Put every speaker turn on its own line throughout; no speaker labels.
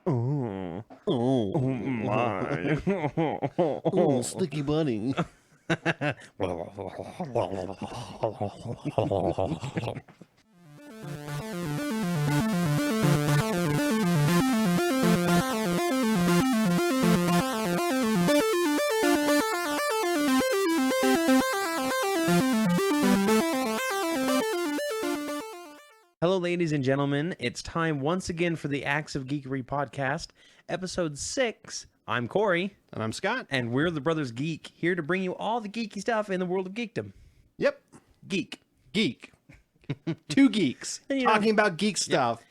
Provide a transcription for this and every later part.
Oh,
Oh,
my.
oh, sticky buddy.
Hello, ladies and gentlemen. It's time once again for the Acts of Geekery podcast, episode 6. I'm Cory.
And I'm Scott.
And we're the Brothers Geek, here to bring you all the geeky stuff in the world of geekdom.
Yep.
Geek.
Geek. Two geeks
And, you know,
talking about geek stuff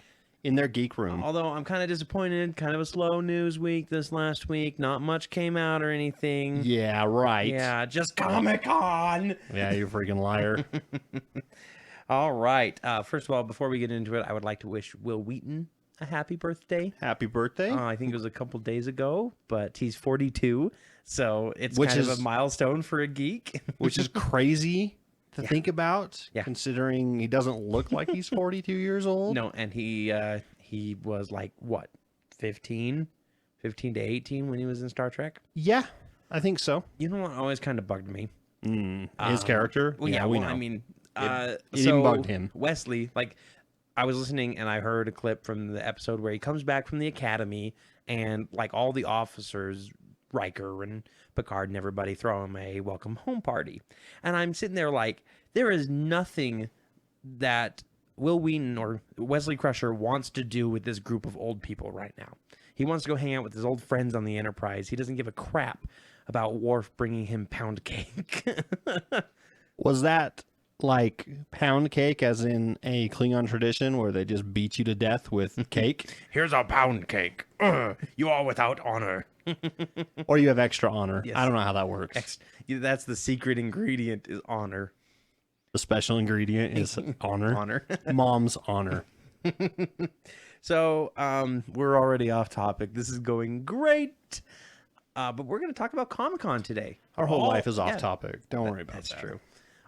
in their geek room.
Although I'm kind of disappointed, kind of a slow news week this last week. Not much came out or anything.
Yeah, right.
Yeah, just ComicCon.
Yeah, you freaking liar.
All right. First of all, before we get into it, I would like to wish Will Wheaton a happy birthday.
Happy birthday.
I think it was a couple days ago, but he's 42, so it's
Which
kind of
is-
a milestone for a geek.
Which is crazy to think about,
Yeah.
considering he doesn't look like he's 42 years old.
No, and he was like, what, 15 to 18 when he was in Star Trek?
Yeah, I think so.
You know what always kind of bugged me?
His character?
Well,
we know.
I mean,
It
so
even bugged him.
Wesley, like, I was listening and I heard a clip from the episode where he comes back from the academy and, like, all the officers, Riker and Picard and everybody, throw him a welcome home party. And I'm sitting there like, there is nothing that Will Wheaton or Wesley Crusher wants to do with this group of old people right now. He wants to go hang out with his old friends on the Enterprise. He doesn't give a crap about Worf bringing him pound cake.
Was that like pound cake as in a Klingon tradition where they just beat you to death with cake?
Here's a pound cake. You are without honor.
Or you have extra honor?
Yes.
I don't know how that works.
That's the secret ingredient, is honor.
The special ingredient is honor.
Honor.
Mom's honor.
So, we're already off topic. This is going great. But we're going to talk about Comic-Con today.
Our whole life is off
yeah,
topic. Don't worry about
That's
that.
true.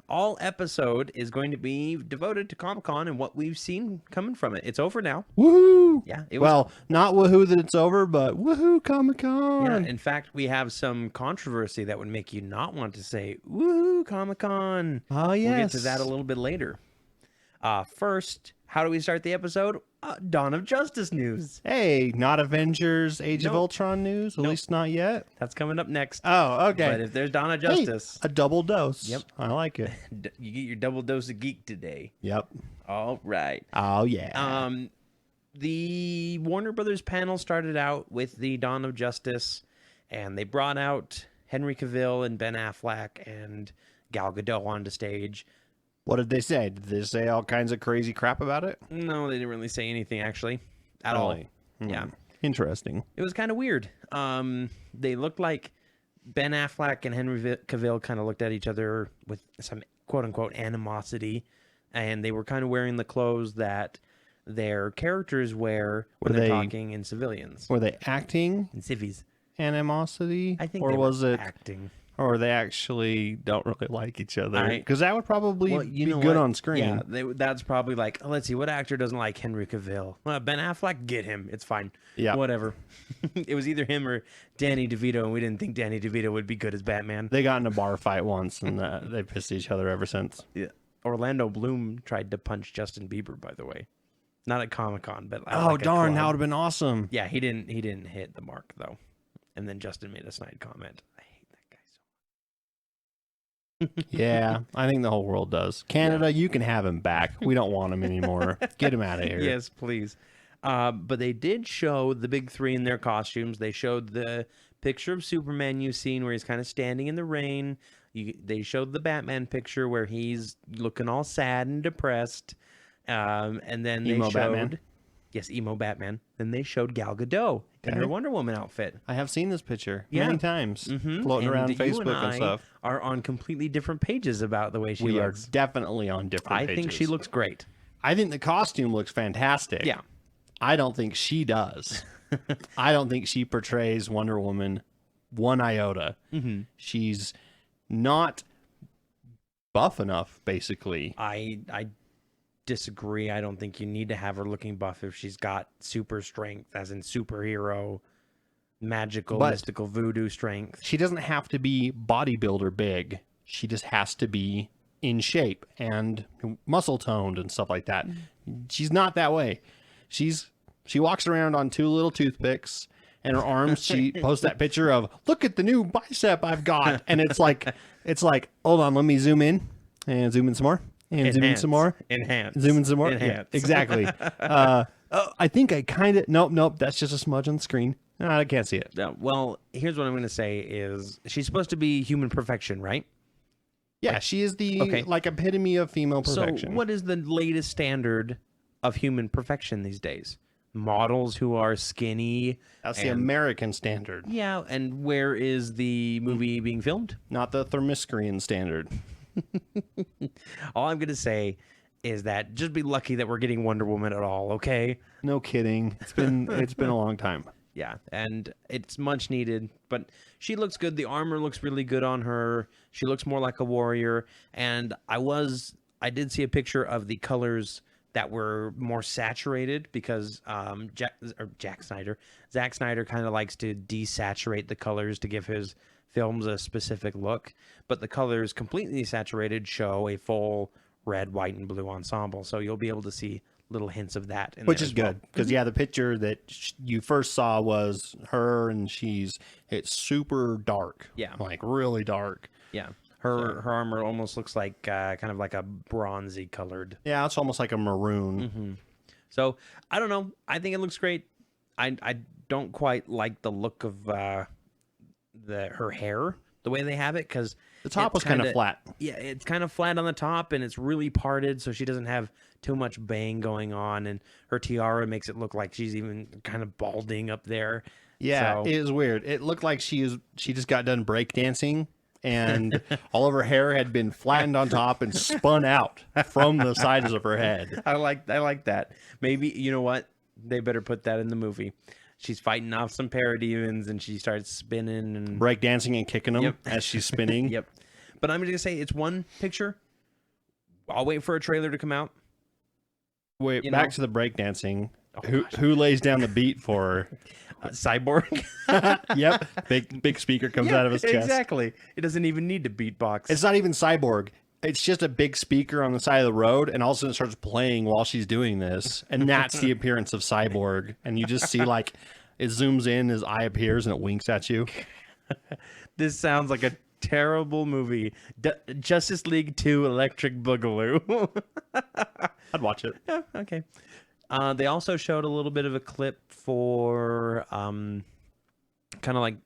All episode is going to be devoted to Comic-Con and what we've seen coming from it. It's over now.
Woohoo!
Yeah. It was,
Well, not woohoo that it's over, but woohoo Comic-Con.
yeah, in fact, we have some controversy that would make you not want to say, woohoo, Comic-Con.
Oh, yes.
We'll get to that a little bit later. First, how do we start the episode? Dawn of Justice news.
Hey, not Avengers Age of
Nope.
Ultron news? At least not yet.
That's coming up next.
Oh, okay.
But if there's Dawn of
Hey,
Justice,
a double dose.
Yep.
I like it.
you get your double dose of geek today.
Yep.
All right.
Oh, yeah.
The Warner Brothers panel started out with the Dawn of Justice, and they brought out Henry Cavill and Ben Affleck and Gal Gadot onto stage.
What did they say? Did they say all kinds of crazy crap about it?
No, they didn't really say anything, actually, at all. Yeah.
Interesting.
It was kind of weird. They looked like Ben Affleck and Henry Cavill kind of looked at each other with some quote-unquote animosity, and they were kind of wearing the clothes that their characters wear when
Were
they're
they-
talking in civilians.
Were they acting
In civvies.
animosity?
I think
or
they
was
were
it,
acting.
or they actually don't really like each other?
I-
Because that would probably
Well,
be good on screen.
Yeah, that's probably like, oh, let's see, what actor doesn't like Henry Cavill? Well, Ben Affleck, get him. It's fine.
Yeah.
Whatever. It was either him or Danny DeVito, and we didn't think Danny DeVito would be good as Batman.
They got in a bar fight once, and they pissed each other ever since.
Yeah. Orlando Bloom tried to punch Justin Bieber, by the way. Not at Comic-Con, but at
Oh,
like a
darn,
club.
that would have been awesome.
Yeah, he didn't hit the mark, though. And then Justin made a snide comment. I hate that guy so much.
Yeah, I think the whole world does. Canada, you can have him back. We don't want him anymore. Get him out of here.
Yes, please. But they did show the big three in their costumes. They showed the picture of Superman you've seen where he's kind of standing in the rain. They showed the Batman picture where he's looking all sad and depressed. And then they
Emo
showed...
Batman?
Yes, emo Batman. Then they showed Gal Gadot in her
Okay.
Wonder Woman outfit.
I have seen this picture
Yeah.
many times,
Mhm.
floating
And
around
you
Facebook and
I
stuff.
are on completely different pages about the way she
We are
looks.
definitely on different
I
pages.
think she looks great.
I think the costume looks fantastic.
Yeah.
I don't think she does. I don't think she portrays Wonder Woman one iota.
Mm-hmm. disagree. I don't think you need to have her looking buff if she's got super strength, as in superhero, magical, mystical voodoo strength.
She doesn't have to be bodybuilder big. She just has to be in shape and muscle toned and stuff like that. She's not that way. She walks around on 2 little toothpicks, and her arms, she posts that picture of, look at the new bicep I've got. And it's like, hold on, let me zoom in and zoom in some more. And zoom in some more.
Enhance.
Zoom in some more.
Enhance.
Yeah, exactly. I think I kind of... Nope. That's just a smudge on the screen. No, I can't see it.
Well, here's what I'm going to say is she's supposed to be human perfection, right?
Yeah, she is the epitome of female perfection.
So what is the latest standard of human perfection these days? Models who are skinny.
That's the American standard.
Yeah, and where is the movie being filmed?
Not the Thermiscreen standard.
All I'm going to say is that just be lucky that we're getting Wonder Woman at all, okay?
No kidding. It's been a long time.
Yeah, and it's much needed, but she looks good. The armor looks really good on her. She looks more like a warrior, and I did see a picture of the colors that were more saturated because Zack Snyder kind of likes to desaturate the colors to give his films a specific look, but the colors completely saturated show a full red, white, and blue ensemble, so you'll be able to see little hints of that in
which
there
is good because the picture that you first saw was her, and it's super dark, like really dark.
Her armor almost looks like kind of like a bronzy colored.
Yeah, it's almost like a maroon.
So I don't know, I think it looks great. I don't quite like the look of her hair, the way they have it, because
the top was kind of flat.
Yeah, it's kind of flat on the top, and it's really parted, so she doesn't have too much bang going on, and her tiara makes it look like she's even kind of balding up there.
Yeah, it was weird. It looked like she just got done breakdancing, and all of her hair had been flattened on top and spun out from the sides of her head.
I like that. Maybe, you know what? They better put that in the movie. She's fighting off some parademons, and she starts spinning and
breakdancing and kicking them as she's spinning.
Yep. But I'm going to say it's one picture. I'll wait for a trailer to come out.
Wait, back to the breakdancing. Who lays down the beat for her?
Cyborg.
Yep. Big speaker comes out of his chest.
Exactly. It doesn't even need to beatbox.
It's not even Cyborg. It's just a big speaker on the side of the road, and all of a sudden it starts playing while she's doing this. And that's the appearance of Cyborg. And you just see, like, it zooms in, his eye appears, and it winks at you.
This sounds like a terrible movie. Justice League 2 Electric Boogaloo.
I'd watch it.
Yeah, okay. They also showed a little bit of a clip for kind of like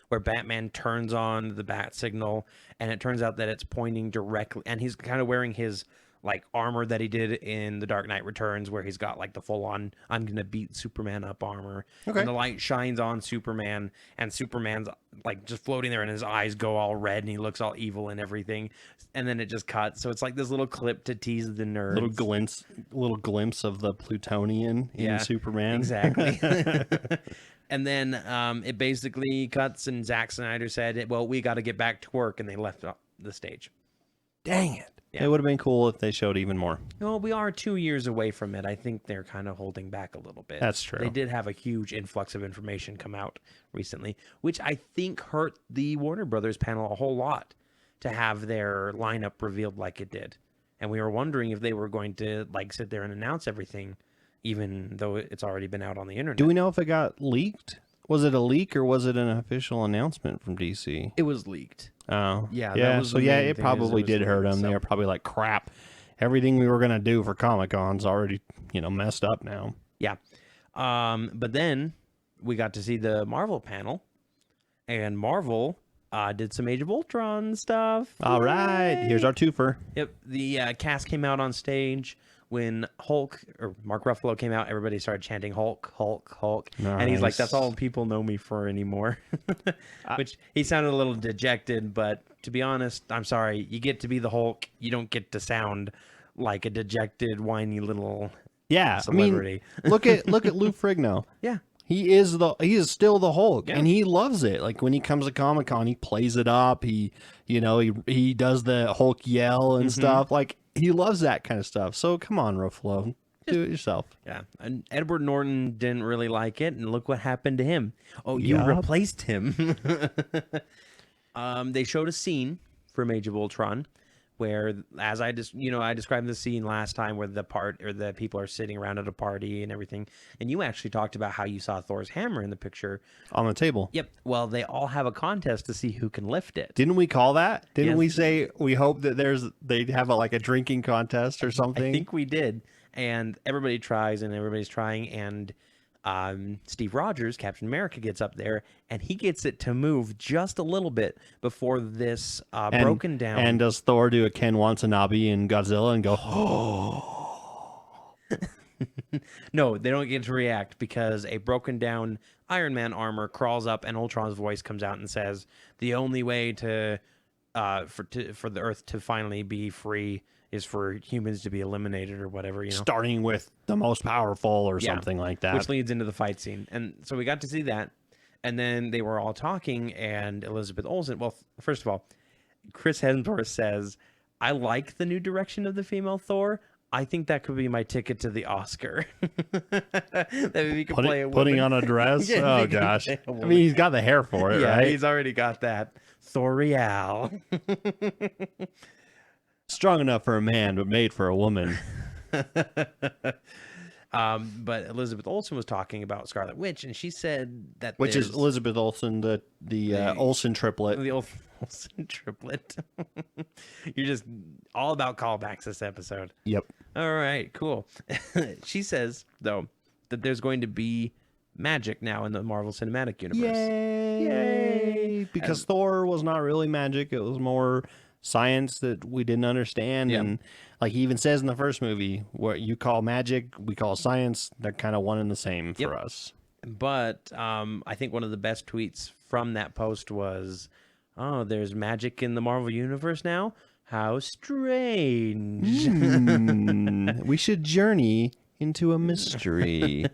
where Batman turns on the bat signal, and it turns out that it's pointing directly, and he's kind of wearing his like armor that he did in The Dark Knight Returns, where he's got like the full on I'm gonna beat Superman up armor. Okay. And the light shines on Superman, and Superman's like just floating there, and his eyes go all red, and he looks all evil and everything. And then it just cuts. So it's like this little clip to tease the nerds.
Little glimpse of the Plutonian in Superman.
Exactly. And then it basically cuts, and Zack Snyder said, well, we got to get back to work, and they left the stage.
Dang it. Yeah. It would have been cool if they showed even more.
Well, we are 2 years away from it. I think they're kind of holding back a little bit.
That's true.
They did have a huge influx of information come out recently, which I think hurt the Warner Brothers panel a whole lot to have their lineup revealed like it did. And we were wondering if they were going to like sit there and announce everything, even though it's already been out on the internet.
Do we know if it got leaked? Was it a leak, or was it an official announcement from DC?
It was leaked.
Oh.
Yeah.
Yeah, so yeah, it probably did hurt them. So. They were probably like, crap, everything we were going to do for Comic-Con's already, messed up now.
Yeah. But then we got to see the Marvel panel, and Marvel did some Age of Ultron stuff.
All right. Here's our twofer.
Yep. The cast came out on stage. When Hulk or Mark Ruffalo came out, everybody started chanting Hulk, Hulk, Hulk. Nice. And he's like, that's all people know me for anymore. Which he sounded a little dejected, but to be honest, I'm sorry. You get to be the Hulk. You don't get to sound like a dejected, whiny little celebrity.
I mean, look at Lou Ferrigno.
Yeah.
He is still the Hulk, and he loves it. Like when he comes to Comic-Con, he plays it up. He does the Hulk yell and stuff. Like he loves that kind of stuff. So come on, Ruffalo, do it yourself.
Yeah, and Edward Norton didn't really like it, and look what happened to him. Oh, you
Yup.
replaced him. They showed a scene from Age of Ultron where, as I described the scene last time where the people are sitting around at a party and everything, and you actually talked about how you saw Thor's hammer in the picture
On the table.
Yep. Well, they all have a contest to see who can lift it.
Didn't we call that? Didn't
Yes.
we say we hope that they'd have a drinking contest or something?
I think we did, and everybody tries, and everybody's trying, and Steve Rogers, Captain America, gets up there, and he gets it to move just a little bit before this broken down.
And does Thor do a Ken Watanabe in Godzilla and go, oh?
No, they don't get to react because a broken down Iron Man armor crawls up, and Ultron's voice comes out and says, "The only way for the Earth to finally be free is for humans to be eliminated," or whatever,
Starting with the most powerful or something like that.
Which leads into the fight scene. And so we got to see that. And then they were all talking, and Elizabeth Olsen, well, first of all, Chris Hemsworth says, "I like the new direction of the female Thor. I think that could be my ticket to the Oscar." That maybe could play a woman.
Putting on a dress?
Yeah,
oh,
he could
gosh.
play a
I
woman.
mean, he's got the hair for it,
Yeah,
right?
he's already got that. Thor Real.
Strong enough for a man, but made for a woman.
But Elizabeth Olsen was talking about Scarlet Witch, and she said that
Which is
there's-
Elizabeth Olsen, the Olsen triplet.
the Olsen triplet. You're just all about callbacks this episode.
Yep.
All right, cool. She says, though, that there's going to be magic now in the Marvel Cinematic Universe.
Yay! Because Thor was not really magic. It was more science that we didn't understand.
Yeah.
And like he even says in the first movie, what you call magic, we call science. They're kind of one and the same for us.
But I think one of the best tweets from that post was, "Oh, there's magic in the Marvel Universe now? How strange."
We should journey into a mystery.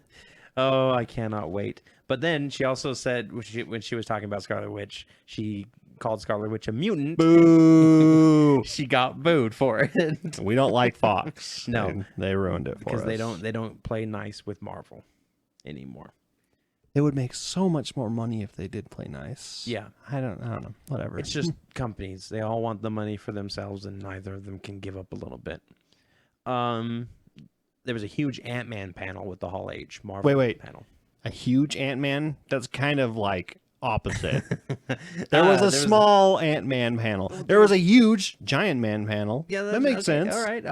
Oh, I cannot wait. But then she also said, when she was talking about Scarlet Witch, she called Scarlet Witch a mutant.
Boo!
She got booed for it.
We don't like Fox.
No.
They ruined it for
Because
us.
they don't play nice with Marvel anymore.
They would make so much more money if they did play nice.
Yeah.
I don't know. Whatever.
It's just companies. They all want the money for themselves, and neither of them can give up a little bit. There was a huge Ant-Man panel with the Hall H Marvel
Wait.
panel.
A huge Ant-Man? That's kind of like opposite. There was a small Ant-Man panel. There was a huge Giant Man panel.
Yeah,
that makes sense.
All right.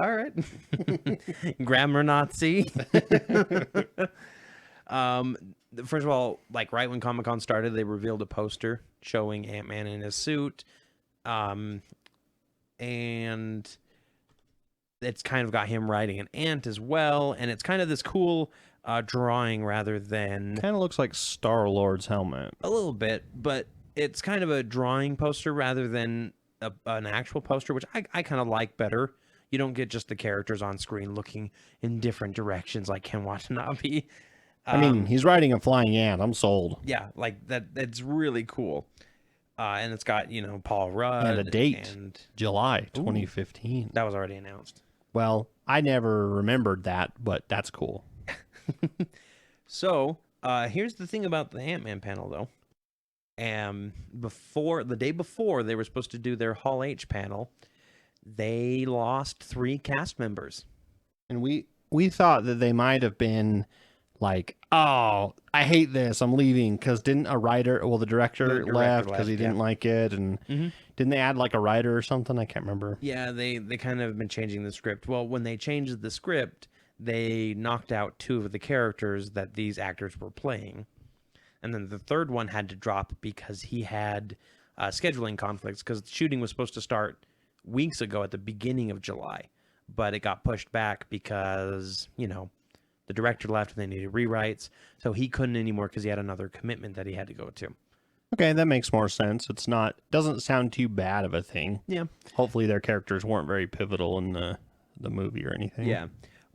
Grammar Nazi. First of all, like right when Comic-Con started, they revealed a poster showing Ant-Man in his suit. And it's kind of got him riding an ant as well. And it's kind of this cool drawing rather than...
Kind of looks like Star-Lord's helmet.
A little bit, but it's kind of a drawing poster rather than an actual poster, which I kind of like better. You don't get just the characters on screen looking in different directions like Ken Watanabe.
I mean, he's riding a flying ant. I'm sold.
Yeah, like that. That's really cool. And it's got, Paul Rudd.
And a date.
And
July 2015.
that was already announced.
Well, I never remembered that, but that's cool.
So, here's the thing about the Ant-Man panel, though. The day before they were supposed to do their Hall H panel, they lost 3 cast members.
And we thought that they might have been like, oh, I hate this, I'm leaving, because didn't the director left because he didn't like it, and didn't they add like a writer or something? I can't remember.
Yeah, they kind of been changing the script. Well, when they changed the script, they knocked out 2 of the characters that these actors were playing. And then the third one had to drop because he had scheduling conflicts, because shooting was supposed to start weeks ago at the beginning of July. But it got pushed back because, the director left and they needed rewrites. So he couldn't anymore because he had another commitment that he had to go to.
Okay, that makes more sense. Doesn't sound too bad of a thing.
Yeah.
Hopefully their characters weren't very pivotal in the movie or anything.
Yeah.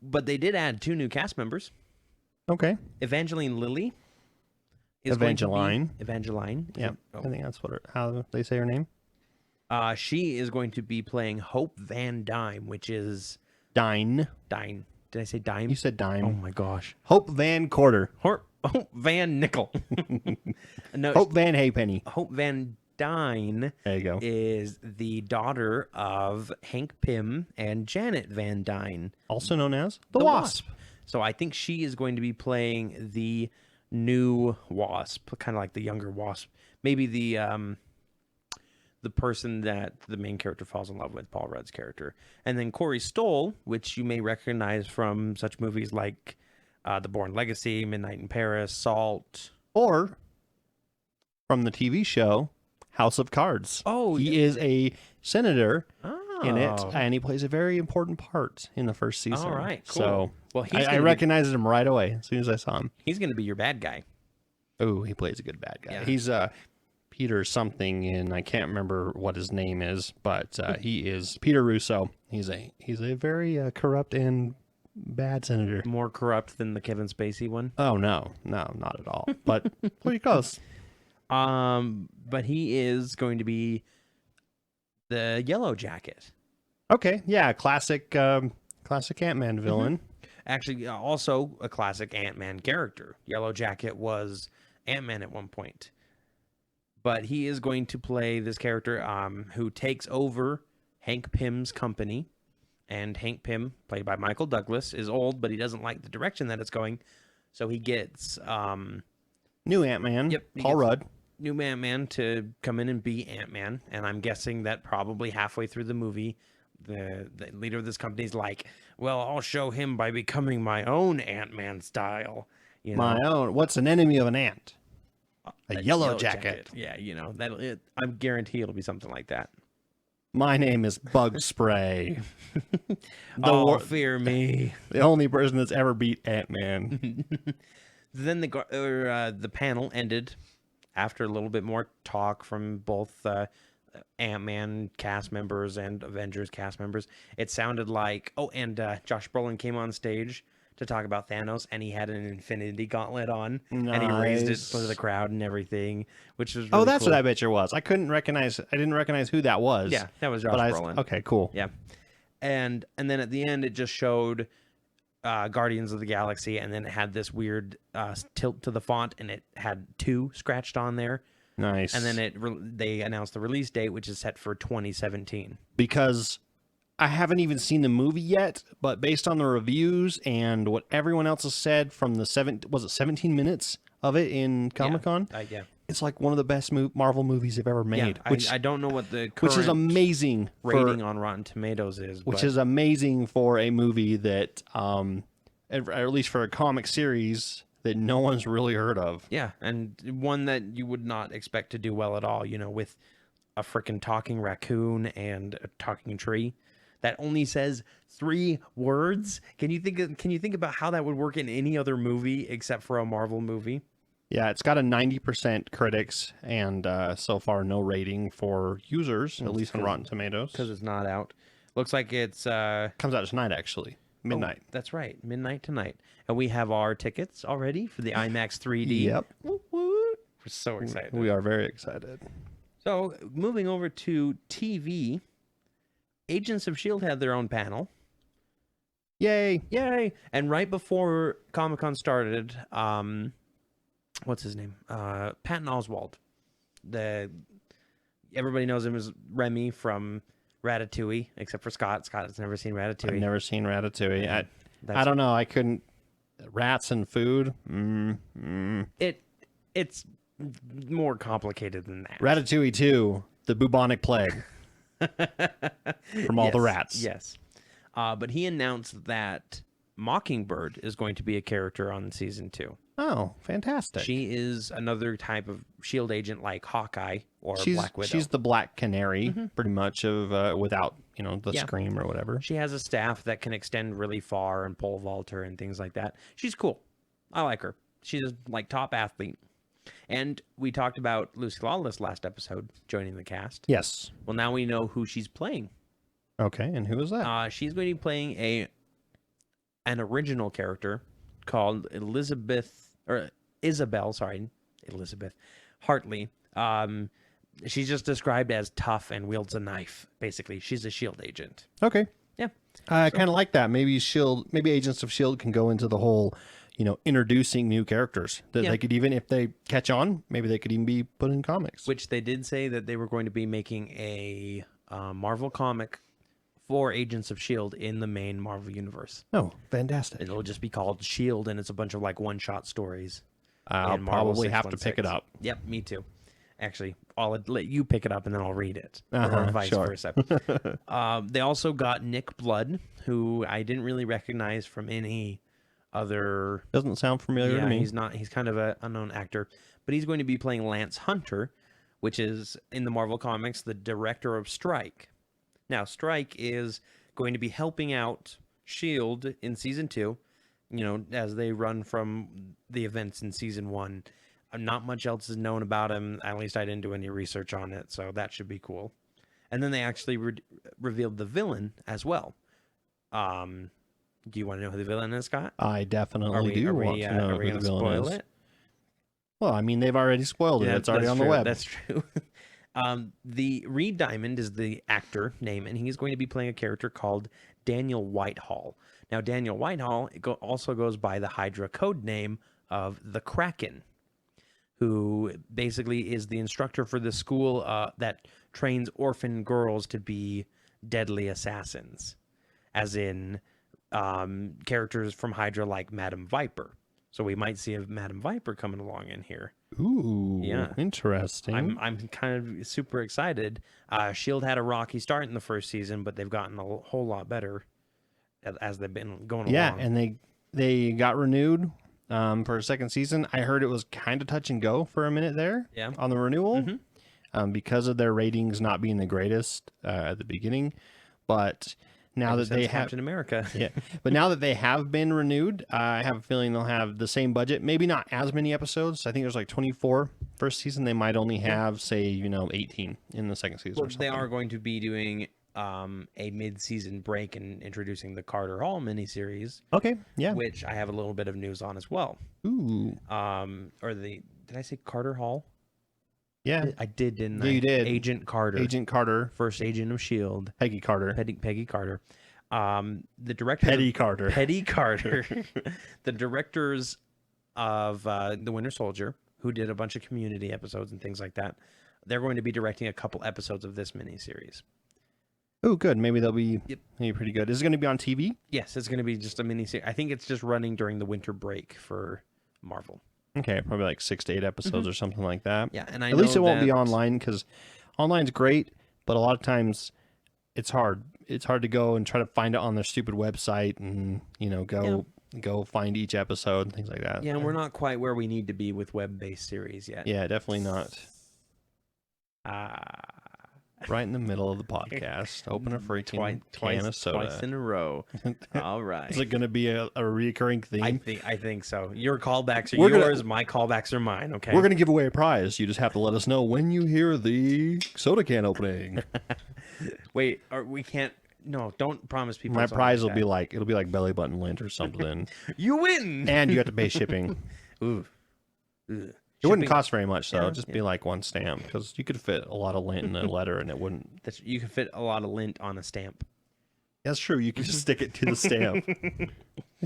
But they did add 2 new cast members.
Okay.
Evangeline Lilly.
Evangeline.
Evangeline.
Yeah, I think that's how they say her name.
She is going to be playing Hope Van Dyne, which is
Dine.
Dine. Did I say Dime?
You said Dime.
Oh my gosh.
Hope Van Quarter.
Hope Van Nickel. No,
Hope Van Haypenny.
Hope Van Dyne
There you go.
is the daughter of Hank Pym and Janet Van Dyne,
Also known as the
the
Wasp.
So I think she is going to be playing the new Wasp, kind of like the younger Wasp. Maybe the person that the main character falls in love with, Paul Rudd's character. And then Corey Stoll, which you may recognize from such movies like The Bourne Legacy, Midnight in Paris, Salt.
Or from the TV show House of Cards.
Oh,
he is a senator in it,
Oh.
and he plays a very important part in the first season.
All right, cool.
So
Well,
I recognized him right away as soon as I saw him.
He's going to be your bad guy.
Oh, he plays a good bad guy.
Yeah.
He's Peter something, and I can't remember what his name is, but he is Peter Russo. He's a very corrupt and bad senator.
More corrupt than the Kevin Spacey one.
Oh no, not at all. But pretty close.
But he is going to be the Yellow Jacket.
Okay, yeah, classic Ant-Man villain.
Actually, also a classic Ant-Man character. Yellow Jacket was Ant-Man at one point. But he is going to play this character who takes over Hank Pym's company. And Hank Pym, played by Michael Douglas, is old, but he doesn't like the direction that it's going. So he gets
New Ant-Man,
Yep,
Paul Rudd.
new Ant-Man to come in and be Ant-Man. And I'm guessing that probably halfway through the movie, the leader of this company is like, well, I'll show him by becoming my own Ant-Man style. You know?
My own. What's an enemy of an ant? A yellow jacket.
Yeah, I guarantee it'll be something like that.
My name is Bug Spray.
Fear me.
The only person that's ever beat Ant-Man.
Then the panel ended after a little bit more talk from both Ant-Man cast members and Avengers cast members. It sounded like, Josh Brolin came on stage to talk about Thanos, and he had an Infinity Gauntlet on, and he raised it for the crowd and everything, which was really
that's
cool.
what that picture was. I didn't recognize who that was.
Yeah, that was Josh Brolin.
Okay, cool.
Yeah, and then at the end it just showed Guardians of the Galaxy, and then it had this weird tilt to the font, and it had 2 scratched on there.
Nice.
And then they announced the release date, which is set for 2017.
Because I haven't even seen the movie yet, but based on the reviews and what everyone else has said from the 17 minutes of it in Comic-Con,
Yeah.
it's like one of the best Marvel movies they've ever made.
Yeah,
which
I don't know what the current
which is amazing
rating on Rotten Tomatoes is.
Which is amazing for a movie that, or at least for a comic series that no one's really heard of.
Yeah, and one that you would not expect to do well at all, with a freaking talking raccoon and a talking tree that only says 3 words. Can you think about how that would work in any other movie except for a Marvel movie?
Yeah, it's got a 90% critics and so far no rating for users, at least on Rotten Tomatoes.
Because it's not out. Looks like it's
comes out tonight, actually. Midnight.
Oh, that's right, midnight tonight. And we have our tickets already for the IMAX 3D.
Yep.
Woo woo. We're so excited.
We are very excited.
So, moving over to TV, Agents of S.H.I.E.L.D. had their own panel.
Yay.
Yay! And right before Comic-Con started, what's his name? Patton Oswalt. Everybody knows him as Remy from Ratatouille, except for Scott. Scott has never seen Ratatouille.
I've never seen Ratatouille. I don't know. I couldn't. Rats and food.
It's more complicated than that.
Ratatouille 2, the bubonic plague. From all the rats.
Yes. But he announced that Mockingbird is going to be a character on season 2.
Oh, fantastic.
She is another type of S.H.I.E.L.D. agent like Hawkeye or Black Widow.
She's the Black Canary, pretty much, of without, the scream or whatever.
She has a staff that can extend really far and pole vault her and things like that. She's cool. I like her. She's a top athlete. And we talked about Lucy Lawless last episode joining the cast.
Yes.
Well, now we know who she's playing.
Okay, and who is that?
She's going to be playing an original character called Elizabeth Hartley. She's just described as tough and wields a knife. Basically, she's a S.H.I.E.L.D. agent.
Okay.
Yeah.
I kind of like that. Maybe maybe Agents of S.H.I.E.L.D. can go into the whole, introducing new characters that they could even, if they catch on, maybe they could even be put in comics.
Which they did say that they were going to be making a Marvel comic for Agents of S.H.I.E.L.D. in the main Marvel universe.
Oh, fantastic.
It'll just be called S.H.I.E.L.D. and it's a bunch of like one-shot stories.
I'll probably have to pick it up.
Yep, me too. Actually, I'll let you pick it up and then I'll read it. Or vice versa. They also got Nick Blood, who I didn't really recognize from any other...
Doesn't sound familiar to me.
He's kind of an unknown actor. But he's going to be playing Lance Hunter, which is, in the Marvel Comics, the director of Strike. Now, Strike is going to be helping out S.H.I.E.L.D. in Season 2, as they run from the events in Season 1. Not much else is known about him. At least I didn't do any research on it, so that should be cool. And then they actually revealed the villain as well. Do you want to know who the villain is, Scott?
I definitely do want to know who the villain is.
It?
Well, I mean, they've already spoiled it. It's already on the web.
That's true. The Reed Diamond is the actor name, and he's going to be playing a character called Daniel Whitehall. Now, Daniel Whitehall also goes by the Hydra code name of the Kraken, who basically is the instructor for the school that trains orphan girls to be deadly assassins, as in characters from Hydra like Madam Viper. So we might see a Madam Viper coming along in here.
Ooh,
yeah,
interesting.
I'm kind of super excited. S.H.I.E.L.D. had a rocky start in the first season, but they've gotten a whole lot better as they've been going along.
Yeah, and they got renewed for a second season. I heard it was kind of touch and go for a minute there on the renewal because of their ratings not being the greatest at the beginning. But now that they have
Captain America,
but now that they have been renewed, I have a feeling they'll have the same budget. Maybe not as many episodes. I think there's like 24 first season. They might only have, say, 18 in the second season.
Well,
or something.
they are going to be doing a mid-season break and introducing the Carter Hall miniseries.
Okay, yeah.
Which I have a little bit of news on as well.
Ooh.
Did I say Carter Hall?
Yeah.
I did, didn't I?
Yeah, you did.
Agent Carter.
Agent Carter.
First agent of S.H.I.E.L.D.
Peggy Carter.
Peggy Carter. The director...
Petty Carter.
Petty Carter. The directors of The Winter Soldier, who did a bunch of Community episodes and things like that, they're going to be directing a couple episodes of this miniseries.
Oh, good. Maybe they'll be pretty good. Is it going to be on TV?
Yes, it's going to be just a miniseries. I think it's just running during the winter break for Marvel.
Okay, probably like 6 to 8 episodes or something like that.
Yeah, and
at least it won't be online, because online's great, but a lot of times it's hard. It's hard to go and try to find it on their stupid website and go find each episode and things like that.
Yeah, and we're not quite where we need to be with web-based series yet.
Yeah, definitely not. Right in the middle of the podcast. Open a freaking can of soda.
Twice in a row. All right.
Is it going to be a recurring theme?
I think so. Your callbacks are yours. My callbacks are mine. Okay.
We're going to give away a prize. You just have to let us know when you hear the soda can opening.
Wait, we can't. No, don't promise people.
My prize will be it'll be like belly button lint or something.
You win.
And you have to pay shipping.
Ooh.
It wouldn't cost very much, though. Just be like one stamp, because you could fit a lot of lint in a letter, and it wouldn't.
You could fit a lot of lint on a stamp.
That's true. You could just stick it to the stamp.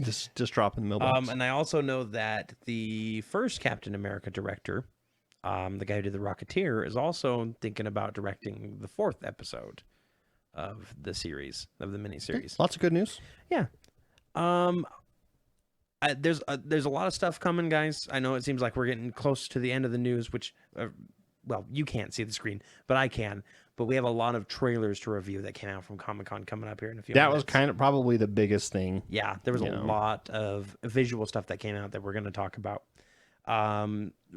just drop in the mailbox.
And I also know that the first Captain America director, the guy who did The Rocketeer, is also thinking about directing the 4th episode of the series, of the miniseries.
Lots of good news.
Yeah. There's a lot of stuff coming, guys. I know it seems like we're getting close to the end of the news, which, well, you can't see the screen, but I can. But we have a lot of trailers to review that came out from Comic-Con coming up here in a few minutes.
That was kind of probably the biggest thing.
Yeah, there was a lot of visual stuff that came out that we're going to talk about.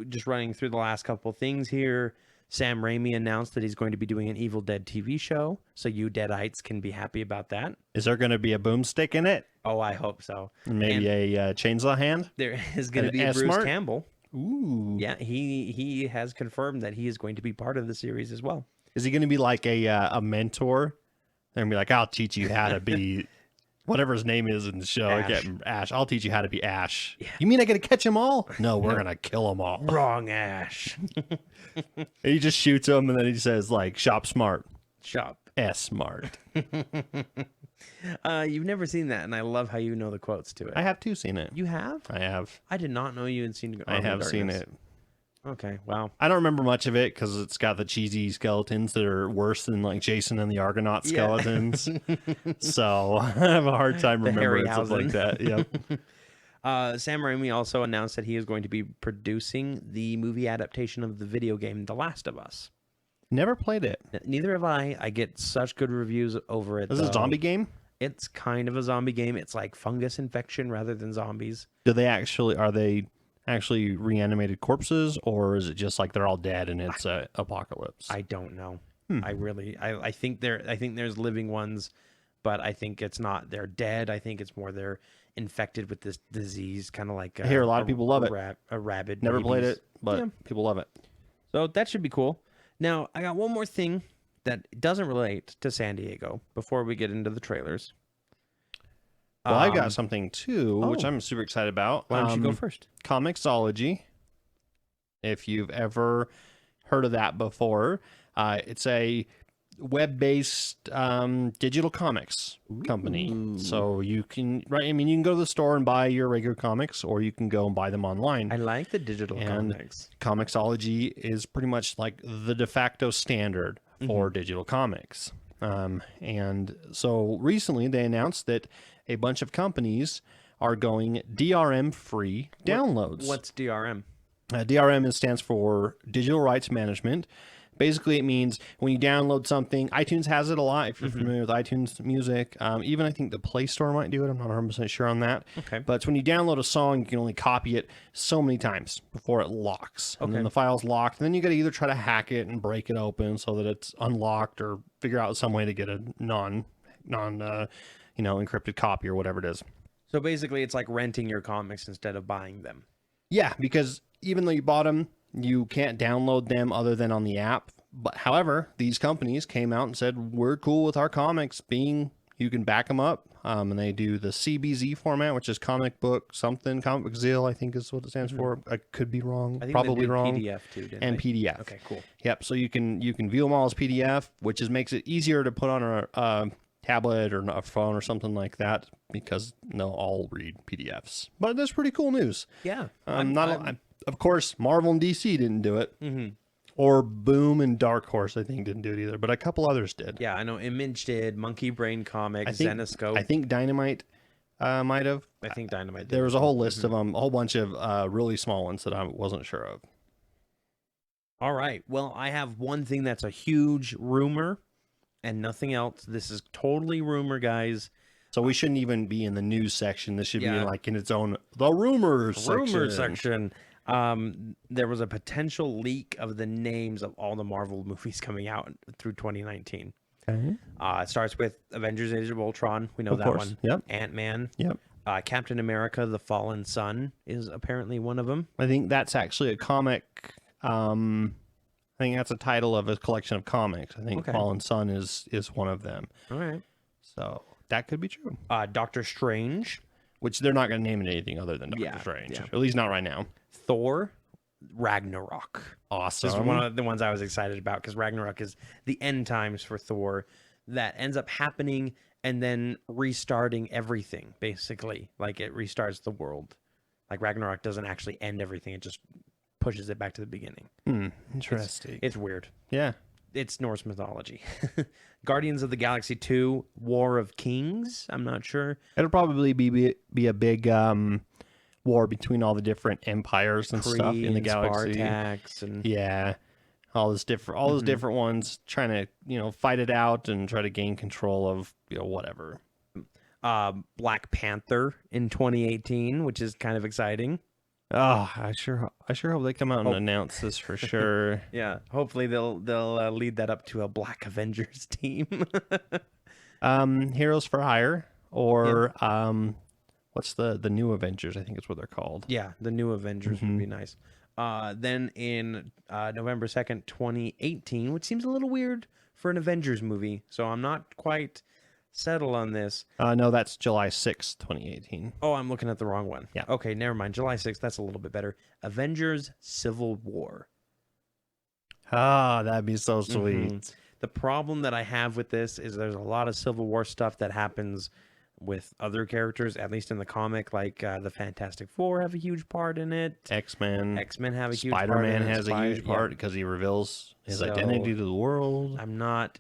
Just running through the last couple of things here. Sam Raimi announced that he's going to be doing an Evil Dead TV show, so you Deadites can be happy about that.
Is there going to be a boomstick in it?
Oh, I hope so.
Maybe a chainsaw hand?
There is going to be Bruce Campbell.
Ooh.
Yeah, he has confirmed that he is going to be part of the series as well.
Is he going to be like a mentor? They're going to be like, I'll teach you how to be whatever his name is in the show.
Ash.
I can't remember. Ash. I'll teach you how to be Ash.
Yeah.
You mean I got to catch them all? No, we're gonna kill them all.
Wrong, Ash.
And he just shoots them, and then he says like, "Shop smart,
Shop.
S smart."
You've never seen that, and I love how you know the quotes to it.
I have too seen it.
You have?
I have.
I did not know you had seen.
I have seen it.
Okay, wow.
I don't remember much of it because it's got the cheesy skeletons that are worse than like Jason and the Argonaut skeletons. So I have a hard time remembering stuff like that. Yep.
Sam Raimi also announced that he is going to be producing the movie adaptation of the video game The Last of Us.
Never played it.
Neither have I. I get such good reviews over it.
This is a zombie game?
It's kind of a zombie game. It's like fungus infection rather than zombies.
Are they actually reanimated corpses, or is it just like they're all dead and it's a apocalypse?
I don't know. I think there's living ones, but I think it's not. They're dead. I think it's more they're infected with this disease, kind of like
I hear a lot of people love it.
A rabid.
Never played
rabies.
it, but people love it.
So that should be cool. Now I got one more thing that doesn't relate to San Diego before we get into the trailers.
Well, I got something too, which
oh.
I'm super excited about.
Why don't you go first?
Comixology. If you've ever heard of that before, it's a web-based digital comics company. So you can, right? I mean, you can go to the store and buy your regular comics, or you can go and buy them online.
I like the digital comics.
Comixology is pretty much like the de facto standard for digital comics. And so recently they announced that a bunch of companies are going DRM free downloads.
What's DRM?
DRM stands for Digital Rights Management. Basically, it means when you download something, iTunes has it a lot. If you're familiar with iTunes Music, even I think the Play Store might do it. I'm not 100% sure on that.
Okay.
But when you download a song, you can only copy it so many times before it locks. And then the file's locked. And then you got to either try to hack it and break it open so that it's unlocked, or figure out some way to get a non encrypted copy or whatever it is.
So basically, it's like renting your comics instead of buying them.
Yeah, because even though you bought them, you can't download them other than on the app. But however, these companies came out and said, we're cool with our comics being, you can back them up. And they do the CBZ format, which is comic book something, comic book ZIL, I think is what it stands for. I could be wrong.
I think
Probably
they did
wrong.
PDF too, didn't
and
they?
PDF.
Okay, cool.
Yep. So you can view them all as PDF, which makes it easier to put on a tablet or a phone or something like that, because they'll all read PDFs. But that's pretty cool news.
Yeah.
Of course, Marvel and DC didn't do it. Or Boom and Dark Horse, I think, didn't do it either. But a couple others did.
Yeah, I know Image did, Monkey Brain Comics, Zenoscope.
I think Dynamite might have.
I think Dynamite did.
There was a whole list of them, a whole bunch of really small ones that I wasn't sure of.
All right. Well, I have one thing that's a huge rumor and nothing else. This is totally rumor, guys.
So we shouldn't even be in the news section. This should be
Yeah.
like in its own, the rumors
section. There was a potential leak of the names of all the Marvel movies coming out through 2019.
Okay.
It starts with Avengers Age of Ultron. We know
Of
that
course.
one.
Yep.
Ant-Man.
Yep.
Captain America, The Fallen Sun is apparently one of them.
I think that's actually a comic. I think that's a title of a collection of comics. I think Fallen Sun is one of them.
All right.
So that could be true.
Doctor Strange.
Which they're not going to name it anything other than Doctor
Yeah,
Strange.
yeah.
At least not right now.
Thor. Ragnarok.
Awesome.
This is one of the ones I was excited about, because Ragnarok is the end times for Thor that ends up happening and then restarting everything, basically. Like, it restarts the world. Like, Ragnarok doesn't actually end everything. It just pushes it back to the beginning.
Interesting.
It's weird.
Yeah.
It's Norse mythology. Guardians of the Galaxy 2, War of Kings. I'm not sure.
It'll probably be a big war between all the different empires and stuff in the galaxy.
Spartax and
yeah, all those different ones trying to fight it out and try to gain control of whatever.
Black Panther in 2018, which is kind of exciting.
Oh, I sure hope they come out and announce this for sure.
Yeah, hopefully they'll lead that up to a Black Avengers team.
Heroes for Hire, or what's the new Avengers? I think is what they're called.
Yeah, the new Avengers would be nice. Then in November 2nd, 2018, which seems a little weird for an Avengers movie, so I'm not quite settle on this.
No, that's July 6th, 2018.
Oh, I'm looking at the wrong one.
Yeah.
Okay, never mind. July 6th, that's a little bit better. Avengers Civil War.
Ah, that'd be so sweet.
Mhm. The problem that I have with this is there's a lot of Civil War stuff that happens with other characters, at least in the comic, like the Fantastic Four have a huge part in it.
X-Men.
X-Men have a huge part
Spider-Man
in it.
has a huge part because he reveals his identity to the world.
I'm not.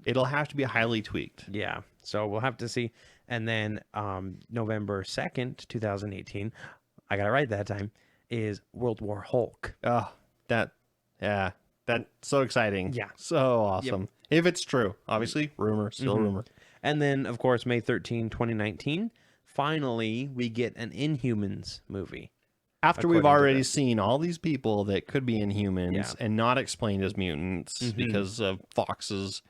It'll have to be highly tweaked.
Yeah. So we'll have to see. And then November 2nd, 2018, I got it right that time, is World War Hulk.
Oh, that's so exciting.
Yeah.
So awesome.
Yep.
If it's true. Obviously, rumor, still rumor.
And then, of course, May 13, 2019, finally, we get an Inhumans movie.
After we've
according to
already
this.
seen all these people that could be Inhumans and not explained as mutants because of Fox's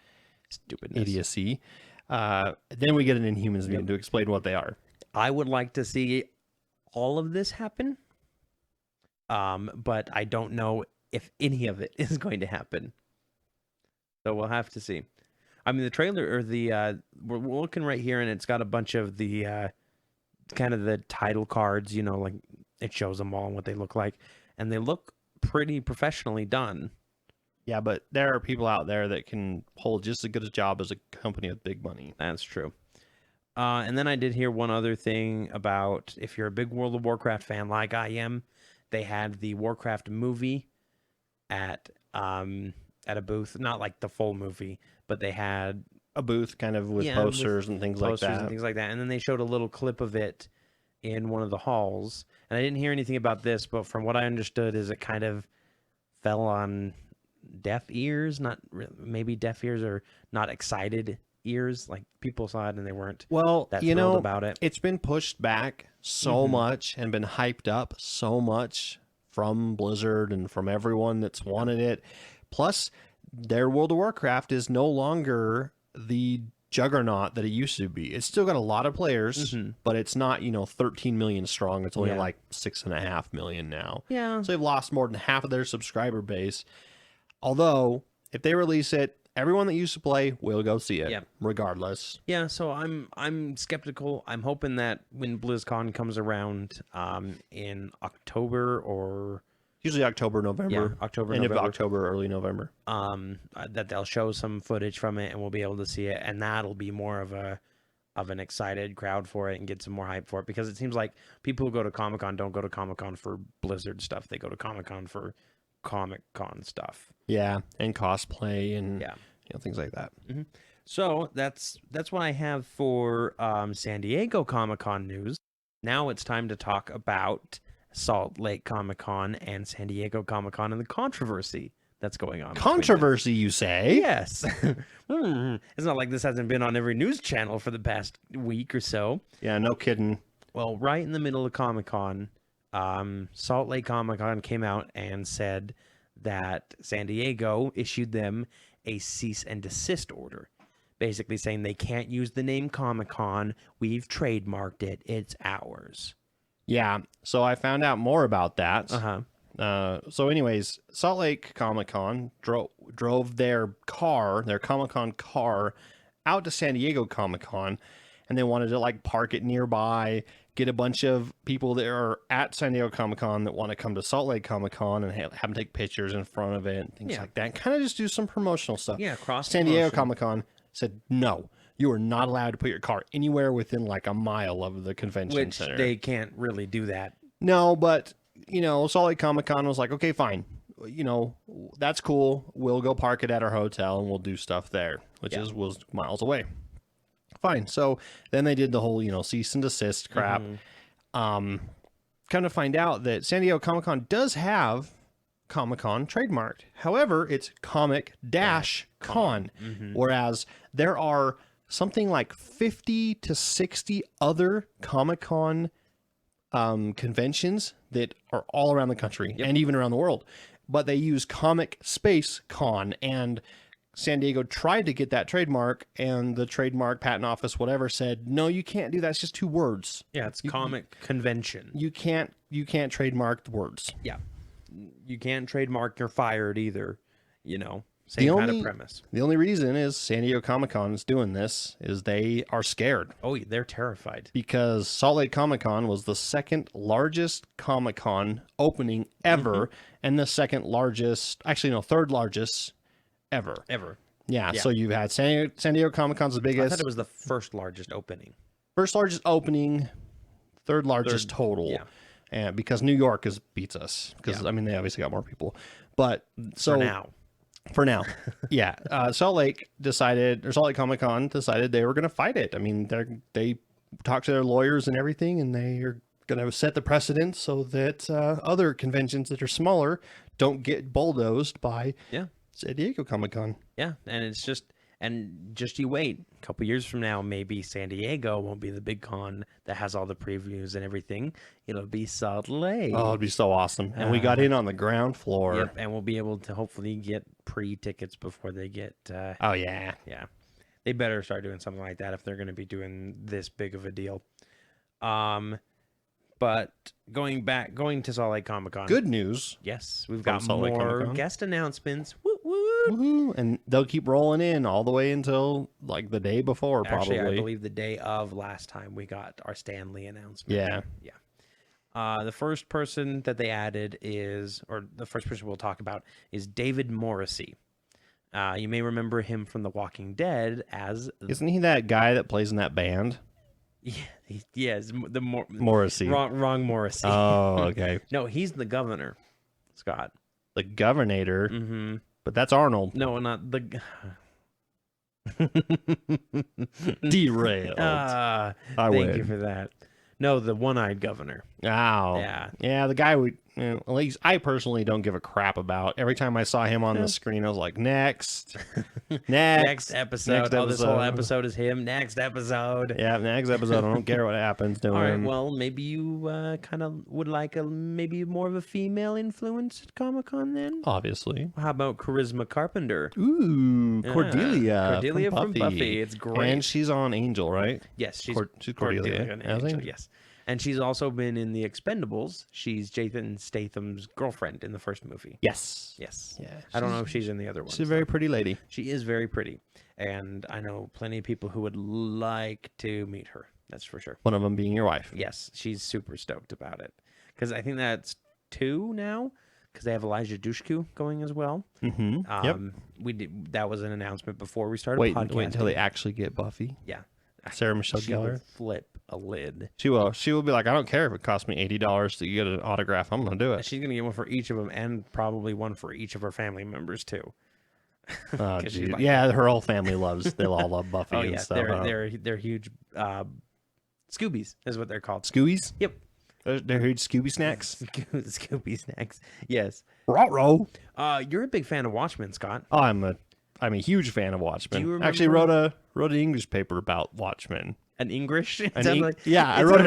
Stupidness.
idiocy, then we get an Inhumans movie to explain what they are.
I would like to see all of this happen, but I don't know if any of it is going to happen. So we'll have to see. I mean, the trailer or we're looking right here, and it's got a bunch of the kind of the title cards. You know, like it shows them all and what they look like, and they look pretty professionally done.
Yeah, but there are people out there that can hold just as good a job as a company with big money.
That's true. And then I did hear one other thing about if you're a big World of Warcraft fan like I am, they had the Warcraft movie at a booth, not like the full movie, but they had
A booth kind of with posters and things like that.
and things like that. And then they showed a little clip of it in one of the halls. And I didn't hear anything about this, but from what I understood is it kind of fell on deaf ears, maybe deaf ears or not excited ears. Like people saw it and they weren't that thrilled about it.
It's been pushed back so much and been hyped up so much from Blizzard and from everyone that's wanted it. Plus, their World of Warcraft is no longer the juggernaut that it used to be. It's still got a lot of players, but it's not, 13 million strong. It's only like 6.5 million now.
Yeah.
So they've lost more than half of their subscriber base. Although, if they release it, everyone that used to play will go see it, regardless.
Yeah, so I'm skeptical. I'm hoping that when BlizzCon comes around in October or
usually October, November.
October,
end
November.
of October, early November.
That they'll show some footage from it and we'll be able to see it, and that'll be more of an excited crowd for it and get some more hype for it, because it seems like people who go to Comic-Con don't go to Comic-Con for Blizzard stuff. They go to Comic-Con for Comic-Con stuff.
Yeah, and cosplay and things like that.
So that's what I have for San Diego Comic-Con news. Now it's time to talk about Salt Lake Comic-Con and San Diego Comic-Con and the controversy that's going on.
Controversy, you say?
Yes. It's not like this hasn't been on every news channel for the past week or so.
Yeah, no kidding.
Well, right in the middle of Comic-Con, Salt Lake Comic-Con came out and said that San Diego issued them a cease and desist order, basically saying they can't use the name Comic-Con. We've trademarked it. It's ours.
Yeah, so I found out more about that. So anyways, Salt Lake Comic-Con drove their Comic-Con car out to San Diego Comic-Con, and they wanted to park it nearby, get a bunch of people that are at San Diego Comic-Con that want to come to Salt Lake Comic-Con and have them take pictures in front of it and things like that. Kind of just do some promotional stuff.
Yeah,
San Diego Comic-Con said, no, you are not allowed to put your car anywhere within a mile of the convention center.
Which they can't really do that.
No, but, Salt Lake Comic-Con was like, okay, fine. That's cool. We'll go park it at our hotel and we'll do stuff there, which was miles away. Fine. So then they did the whole, cease and desist crap. Come to find out that San Diego Comic-Con does have Comic-Con trademarked. However, it's Comic-Con, whereas there are something like 50 to 60 other Comic-Con conventions that are all around the country and even around the world. But they use Comic Space Con, and San Diego tried to get that trademark, and the trademark patent office, whatever, said, no, you can't do that. It's just two words.
Yeah, it's Comic Convention.
You can't trademark the words.
Yeah. You can't trademark, you're fired either, Same kind of premise.
The only reason is San Diego Comic-Con is doing this is they are scared.
Oh, they're terrified.
Because Salt Lake Comic-Con was the second largest Comic-Con opening ever, and the third largest ever. Yeah, so you've had San Diego Comic-Con's the biggest.
I thought it was the first largest opening.
First largest opening, third largest total. Yeah. And because New York beats us. Because, I mean, they obviously got more people. But so... For now. Yeah. Salt Lake Comic-Con decided they were going to fight it. I mean, they talked to their lawyers and everything, and they are going to set the precedent so that other conventions that are smaller don't get bulldozed by San Diego Comic-Con.
Yeah. And just you wait. A couple years from now, maybe San Diego won't be the big con that has all the previews and everything. It'll be Salt Lake.
Oh, it'd be so awesome. And we got in on the ground floor.
Yep, and we'll be able to hopefully get pre-tickets before they get...
oh, yeah.
Yeah. They better start doing something like that if they're going to be doing this big of a deal. But going to Salt Lake Comic-Con.
Good news.
Yes, we've got more guest announcements. Woo woo!
Woo-hoo. And they'll keep rolling in all the way until like the day before, probably.
Actually, I believe the day of last time we got our Stan Lee announcement.
Yeah.
Yeah. The first person that they added the first person we'll talk about is David Morrissey. You may remember him from The Walking Dead as...
Isn't he that guy that plays in that band?
Yeah, yes.
Morrissey.
Wrong Morrissey.
Oh, okay.
No, he's the governor, Scott.
The governor?
Mm-hmm.
But that's Arnold.
No, not the...
Derailed.
Thank you for that. No, the one-eyed governor.
Oh.
Yeah.
Yeah, the guy at least I personally don't give a crap about. Every time I saw him on the screen, I was like, next.
Next episode. Oh, this whole episode is him. Next episode.
Yeah, next episode. I don't care what happens to him.
All right, well, maybe you kind of would like maybe more of a female influence at Comic-Con then?
Obviously.
How about Charisma Carpenter?
Ooh, Cordelia.
Cordelia from Buffy. It's great.
And she's on Angel, right?
Yes, she's
Cordelia
on Angel, yes. And she's also been in The Expendables. She's Jason Statham's girlfriend in the first movie.
Yes.
Yes. Yeah. I don't know if she's in the other one.
She's a very pretty lady.
She is very pretty. And I know plenty of people who would like to meet her. That's for sure.
One of them being your wife.
Yes. She's super stoked about it. Because I think that's 2 now. Because they have Elijah Dushku going as well.
Mm-hmm.
Yep. That was an announcement before we started podcasting.
Wait until they actually get Buffy.
Yeah.
Sarah Michelle Gellar.
Will flip a lid.
She will. She will be like, I don't care if it costs me $80 to get an autograph. I'm going to do it.
She's going to get one for each of them and probably one for each of her family members, too.
Oh, like, yeah, her whole family they'll all love Buffy and stuff.
They're huge Scoobies is what they're called.
Scoobies?
Yep.
They're huge Scooby snacks?
Scooby snacks, yes.
Ruh-roh.
You're a big fan of Watchmen, Scott.
Oh, I'm a huge fan of Watchmen.
Do you remember...
Actually wrote an English paper about Watchmen.
An English?
I wrote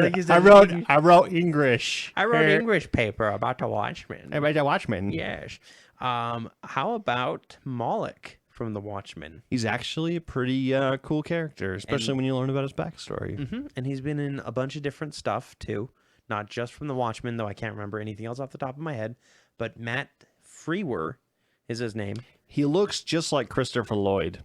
English.
I wrote an English paper about the Watchmen.
About the Watchmen.
Yes. How about Moloch from the Watchmen?
He's actually a pretty cool character, especially when you learn about his backstory.
Mm-hmm. And he's been in a bunch of different stuff too, not just from the Watchmen, though I can't remember anything else off the top of my head. But Matt Frewer is his name.
He looks just like Christopher Lloyd.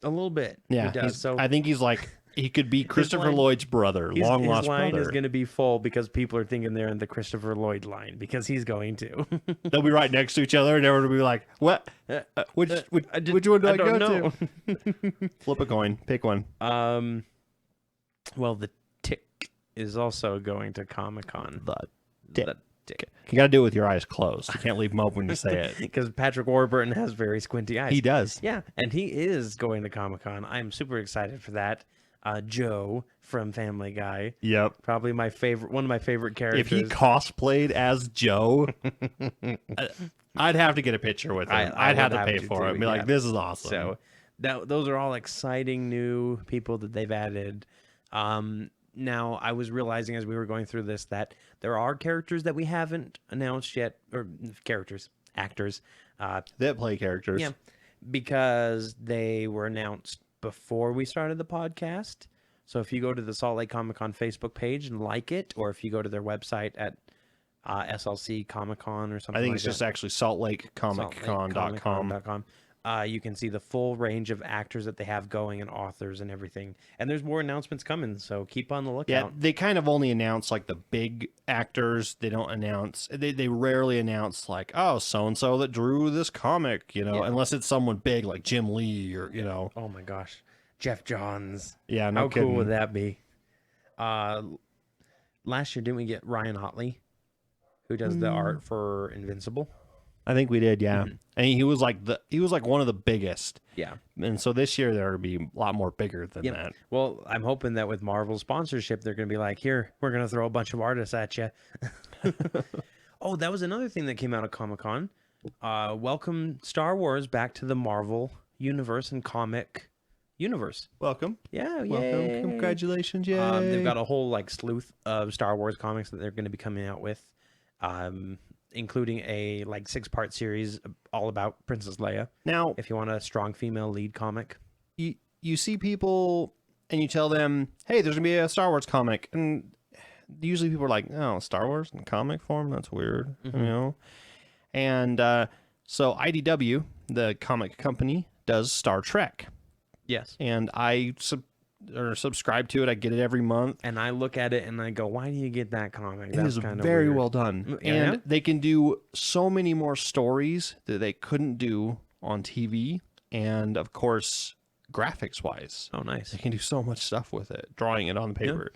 A little bit.
Yeah. He does. So I think he's like. He could be Christopher Lloyd's brother, long lost brother. His line
is going to be full because people are thinking they're in the Christopher Lloyd line because he's going to.
They'll be right next to each other and everyone will be like, "What? Which one do I go to?" Flip a coin, pick one.
Well, the Tick is also going to Comic-Con.
The Tick. You got to do it with your eyes closed. You can't leave them open when you say it.
Because Patrick Warburton has very squinty eyes.
He does.
Yeah, and he is going to Comic-Con. I'm super excited for that. Joe from Family Guy.
Yep.
Probably one of my favorite characters.
If he cosplayed as Joe, I'd have to get a picture with him. I'd have to pay for it. Be like, this is awesome.
So those are all exciting new people that they've added. Now, I was realizing as we were going through this that there are characters that we haven't announced yet, or actors.
That play characters.
Yeah, because they were announced before we started the podcast. So if you go to the Salt Lake Comic-Con Facebook page and like it, or if you go to their website at SLC Comic Con or something like that.
I think it's just actually saltlakecomiccon.com.
You can see the full range of actors that they have going and authors and everything. And there's more announcements coming, so keep on the lookout.
Yeah, they kind of only announce like the big actors. They don't announce. They rarely announce like, oh, so and so that drew this comic, unless it's someone big like Jim Lee or
Oh my gosh, Jeff Johns.
Yeah, no
How
kidding.
cool would that be? Last year, didn't we get Ryan Otley, who does the art for Invincible?
I think we did, yeah. And he was like one of the biggest.
Yeah.
And so this year there would be a lot more bigger than that.
Well, I'm hoping that with Marvel sponsorship, they're going to be like, here, we're going to throw a bunch of artists at you. Oh, that was another thing that came out of Comic-Con. Welcome Star Wars back to the Marvel universe and comic universe.
Welcome.
Yeah,
Welcome.
yay.
Congratulations, yay.
They've got a whole like sleuth of Star Wars comics that they're going to be coming out with. Including a like 6-part series all about Princess Leia.
Now,
If you want a strong female lead comic.
you see people and you tell them, hey, there's going to be a Star Wars comic. And usually people are like, oh, Star Wars in comic form? That's weird, And so IDW, the comic company, does Star Trek.
Yes.
And I subscribe to it. I get it every month.
And I look at it and I go, why do you get that comic?
It is
kind of
very
weird.
well done.
Yeah.
And they can do so many more stories that they couldn't do on TV. And of course, graphics wise.
Oh, nice.
They can do so much stuff with it, drawing it on the paper.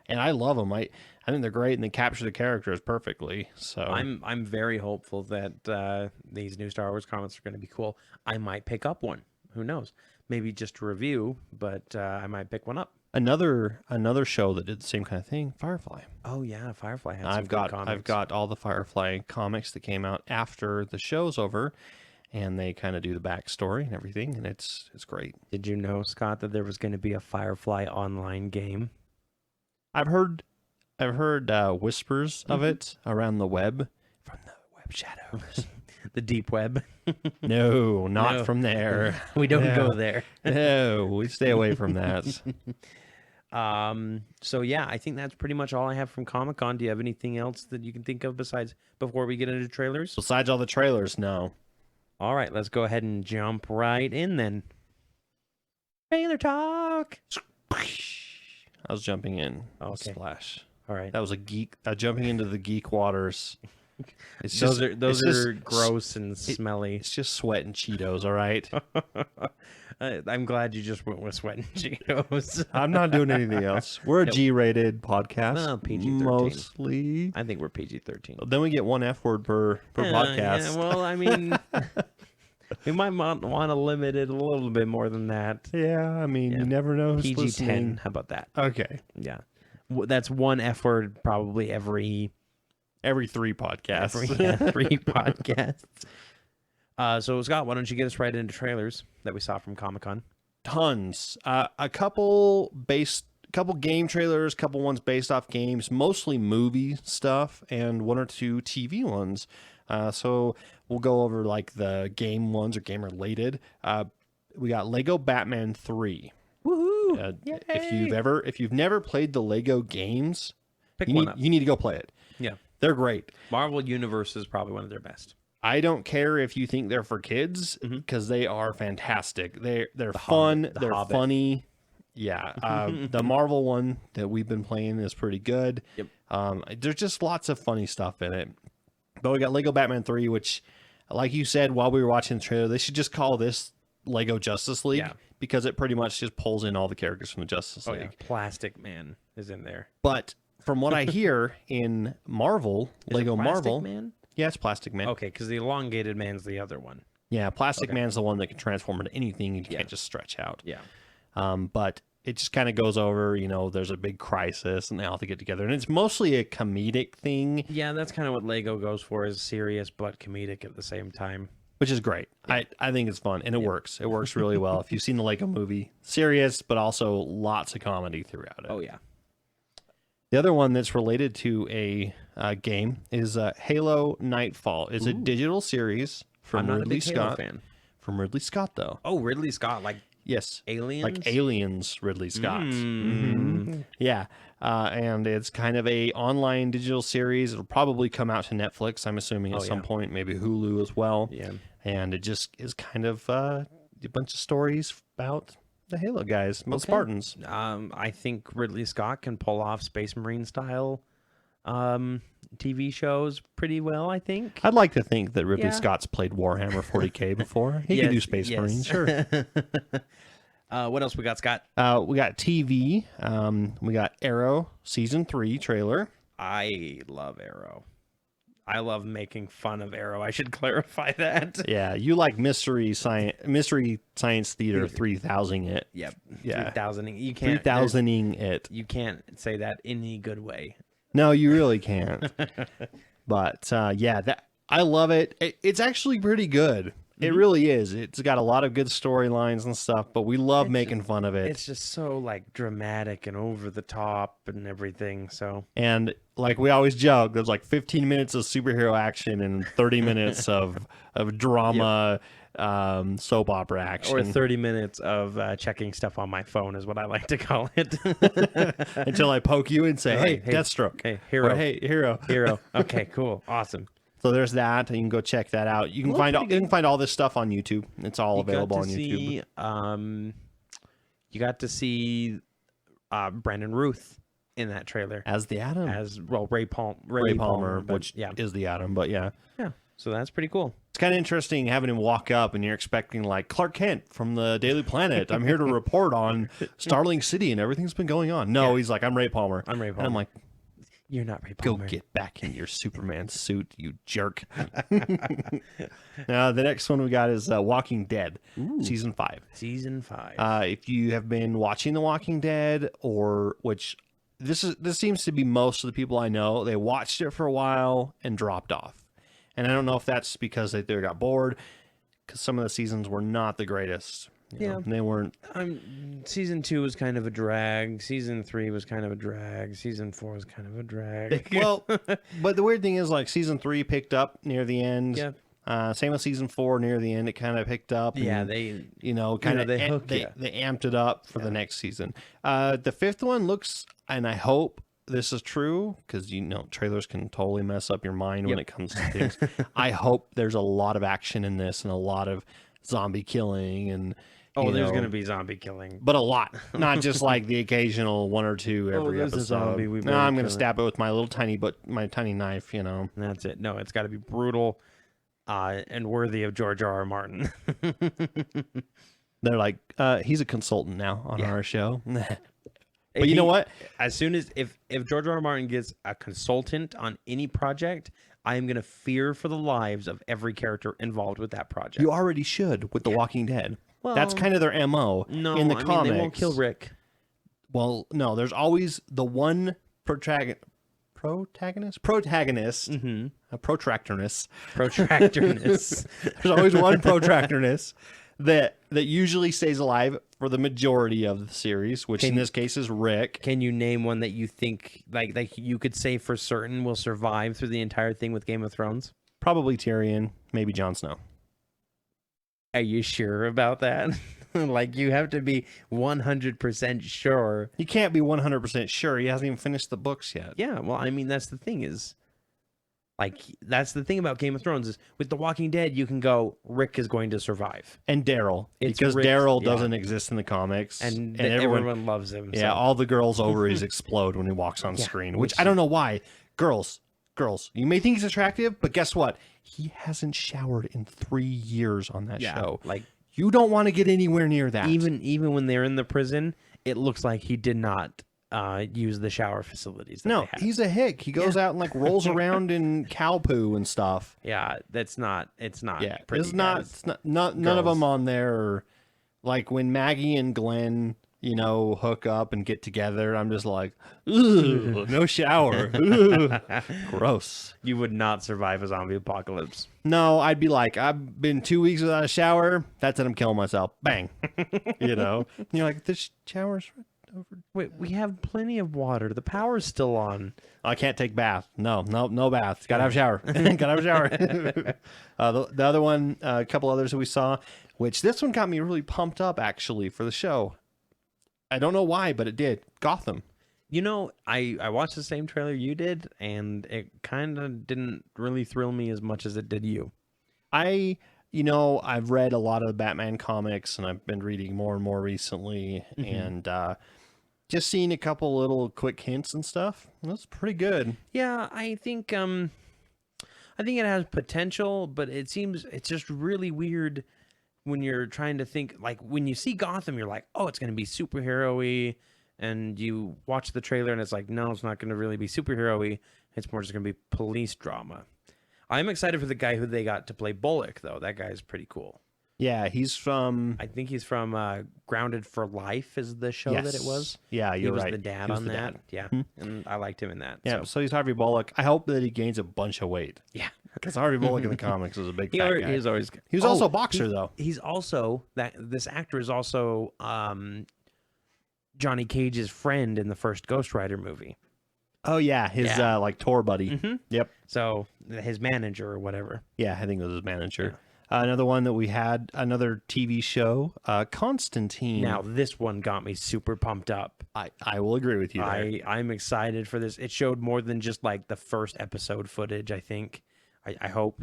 And I love them. I think they're great and they capture the characters perfectly. So
I'm very hopeful that these new Star Wars comics are going to be cool. I might pick up one. Who knows? Maybe just to review, but I might pick one up.
another show that did the same kind of thing, Firefly.
Oh yeah, Firefly had some
I've
good comics.
I've got all the Firefly comics that came out after the show's over, and they kind of do the backstory and everything, and it's great.
Did you know, Scott, that there was going to be a Firefly online game?
I've heard whispers of it around the web from the web shadows.
The deep web.
No, not
No.
from there.
We don't go there.
No, we stay away from that.
So yeah, I think that's pretty much all I have from Comic-Con. Do you have anything else that you can think of besides before we get into trailers?
Besides all the trailers, no.
All right, let's go ahead and jump right in then. Trailer talk.
I was jumping in.
Okay.
Splash.
All right.
That was jumping into the geek waters. It's
Those
just,
are gross and smelly.
It's just sweat and Cheetos, all right?
I'm glad you just went with sweat and Cheetos.
I'm not doing anything else. We're a G-rated podcast.
No, PG-13.
Mostly.
I think we're PG-13.
Then we get one F word per podcast.
Yeah, well, I mean, we might want to limit it a little bit more than that.
Yeah, I mean, you never know who's
PG-10.
listening.
How about that?
Okay.
Yeah. That's one F word probably every
3 podcasts.
three podcasts. So, Scott, why don't you get us right into trailers that we saw from Comic-Con?
Tons. A couple game trailers, couple ones based off games, mostly movie stuff, and 1 or 2 TV ones. So we'll go over like the game ones or game related. We got Lego Batman 3.
Woohoo!
If you've never played the Lego games,
Pick one up.
you need to go play it.
Yeah.
They're great.
Marvel Universe is probably one of their best.
I don't care if you think they're for kids because they are fantastic. They're fun.
Hobbit,
they're
Hobbit.
funny. Yeah. The Marvel one that we've been playing is pretty good.
Yep.
There's just lots of funny stuff in it. But we got Lego Batman 3, which, like you said while we were watching the trailer, they should just call this Lego Justice League because it pretty much just pulls in all the characters from the Justice League.
Yeah. Plastic Man is in there.
But from what I hear in Marvel, Lego Marvel,
Man?
yeah, it's Plastic Man.
Okay, because the elongated man's the other one.
Yeah, Plastic Man's the one that can transform into anything. You can't just stretch out.
Yeah.
But it just kind of goes over, there's a big crisis and they all have to get together. And it's mostly a comedic thing.
Yeah, that's kind of what Lego goes for, is serious but comedic at the same time.
Which is great. Yeah. I think it's fun and it works. It works really well. If you've seen the Lego movie, serious, but also lots of comedy throughout it.
Oh, yeah.
The other one that's related to a game is Halo Nightfall. It's a digital series from
I'm not
Ridley
a big Halo
Scott.
fan.
From Ridley Scott, though.
Oh, Ridley Scott, like
Yes.
Aliens?
Like Aliens, Ridley Scott.
Mm.
Yeah. And it's kind of a online digital series. It'll probably come out to Netflix, I'm assuming, at some point, maybe Hulu as well.
Yeah.
And it just is kind of a bunch of stories about the Halo guys, most Spartans.
I think Ridley Scott can pull off Space Marine style TV shows pretty well, I think.
I'd like to think that Ridley Scott's played Warhammer 40K before. He could do Space Marine, sure.
What else we got, Scott?
We got TV. We got Arrow Season 3 trailer.
I love Arrow. I love making fun of Arrow. I should clarify that.
Yeah, you like Mystery Science Theater 3000 it.
Yep.
Yeah.
3000ing. You can't
3000ing it.
You can't say that any good way.
No, you really can't. But I love it. It's actually pretty good. It really is. It's got a lot of good storylines and stuff, but we love making fun of it.
It's just so like dramatic and over the top and everything. So,
and like we always joke, there's like 15 minutes of superhero action and 30 minutes of drama, soap opera action,
or 30 minutes of checking stuff on my phone is what I like to call it.
Until I poke you and say, "Hey, Deathstroke.
Hey, hero.
Or, hey, hero.
Hero." Okay, cool, awesome.
So there's that. You can go check that out. You can find all this stuff on YouTube. It's all available on YouTube.
You got to see Brandon Ruth in that trailer
as the Atom,
Ray Palmer,
which is the Atom. But yeah,
so that's pretty cool.
It's kind of interesting having him walk up and you're expecting like Clark Kent from the Daily Planet. I'm here to report on Starling City and everything's been going on. No, he's like, I'm Ray Palmer.
I'm Ray Palmer.
And I'm like,
you're not Ray Palmer.
Go get back in your Superman suit, you jerk. Now, the next one we got is Walking Dead, Season 5.
Season 5.
If you have been watching The Walking Dead, this seems to be most of the people I know, they watched it for a while and dropped off. And I don't know if that's because they got bored, because some of the seasons were not the greatest. You know, they weren't.
Season 2 was kind of a drag. Season 3 was kind of a drag. Season 4 was kind of a drag.
Well, but the weird thing is, like, Season 3 picked up near the end. Yeah. Same with Season 4 near the end. It kind of picked up.
Yeah,
and,
they
amped it up for the next season. The fifth one looks, and I hope this is true, because trailers can totally mess up your mind when it comes to things. I hope there's a lot of action in this and a lot of zombie killing and.
There's going to be zombie killing.
But a lot. Not just like the occasional one or two every episode. A zombie I'm going to stab it with my little tiny knife,
That's it. No, it's got to be brutal and worthy of George R.R. Martin.
They're like, he's a consultant now on our show. But you know what?
As soon as, if George R.R. Martin gets a consultant on any project, I am going to fear for the lives of every character involved with that project.
You already should with The Walking Dead. Well, that's kind of their MO in the comics.
They won't kill Rick.
Well, no, there's always the one protagonist,
mm-hmm.
a protractorness.
There's
always one protractorness that usually stays alive for the majority of the series, which in this case is Rick.
Can you name one that you think like you could say for certain will survive through the entire thing with Game of Thrones?
Probably Tyrion, maybe Jon Snow.
Are you sure about that? Like, you have to be 100% sure.
You can't be 100% sure. He hasn't even finished the books yet.
Yeah, well, I mean, that's the thing is, like, that's the thing about Game of Thrones is with The Walking Dead, you can go, Rick is going to survive.
And Daryl. Because Daryl doesn't exist in the comics.
And everyone loves him.
Yeah, all the girls' ovaries explode when he walks on screen, which I don't know why. Girls, you may think he's attractive, but guess what? He hasn't showered in 3 years on that show.
Like,
you don't want to get anywhere near that.
Even when they're in the prison, it looks like he did not use the shower facilities.
No, he's a hick. He goes out and like rolls around in cow poo and stuff.
Yeah, it's not.
Yeah, it's not none of them on there. Are, like when Maggie and Glenn, hook up and get together, I'm just like, ooh, no shower. Ooh, gross.
You would not survive a zombie apocalypse.
No, I'd be like, I've been 2 weeks without a shower. That's it. I'm killing myself. Bang. And you're like, this shower's
Wait, we have plenty of water. The power's still on.
I can't take bath. No bath. Gotta have a shower. Gotta have a shower. The other one, a couple others that we saw, which this one got me really pumped up actually for the show. I don't know why, but it did. Gotham.
You know, I watched the same trailer you did, and it kind of didn't really thrill me as much as it did you.
I've read a lot of the Batman comics, and I've been reading more and more recently, and just seeing a couple little quick hints and stuff. That's pretty good.
Yeah, I think it has potential, but it's just really weird when you're trying to think, like, when you see Gotham, you're like, oh, it's going to be superhero-y, and you watch the trailer, and it's like, no, it's not going to really be superhero-y. It's more just going to be police drama. I'm excited for the guy who they got to play Bullock, though. That guy's pretty cool.
Yeah, he's from...
I think he's from Grounded for Life is the show that it was.
Yeah, you're right.
He was the dad on that. Yeah, and I liked him in that.
Yeah, so he's Harvey Bullock. I hope that he gains a bunch of weight.
Yeah.
Because Harvey Bullock in the comics is a big fat guy.
He's always...
He was also a boxer, though.
He's also... This actor is also Johnny Cage's friend in the first Ghost Rider movie.
Oh, yeah. His, Thor buddy.
Mm-hmm.
Yep.
So, his manager or whatever.
Yeah, I think it was his manager. Yeah. Another one that we had, another TV show, Constantine.
Now, this one got me super pumped up.
I will agree with you there.
I'm excited for this. It showed more than just, like, the first episode footage, I think. I hope.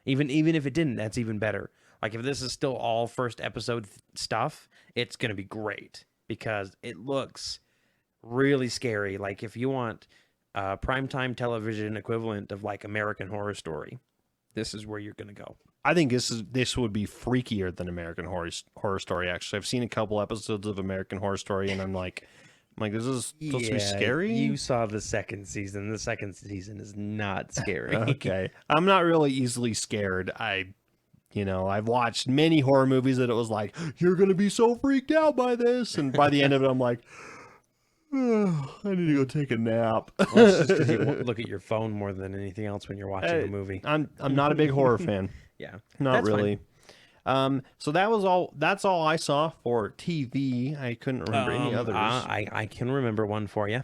Even if it didn't, that's even better. Like, if this is still all first episode stuff, it's going to be great. Because it looks really scary. Like, if you want primetime television equivalent of, like, American Horror Story, this is where you're going to go.
I think this would be freakier than American Horror Story, actually. I've seen a couple episodes of American Horror Story, and I'm like, this is supposed to be scary?
You saw the second season. The second season is not scary.
Okay. I'm not really easily scared. I've watched many horror movies that it was like, you're going to be so freaked out by this. And by the end of it, I'm like, oh, I need to go take a nap.
Well, it's just because you look at your phone more than anything else when you're watching a movie.
I'm not a big horror fan.
Yeah.
Not really. So that was all. That's all I saw for TV. I couldn't remember any others.
I can remember one for you.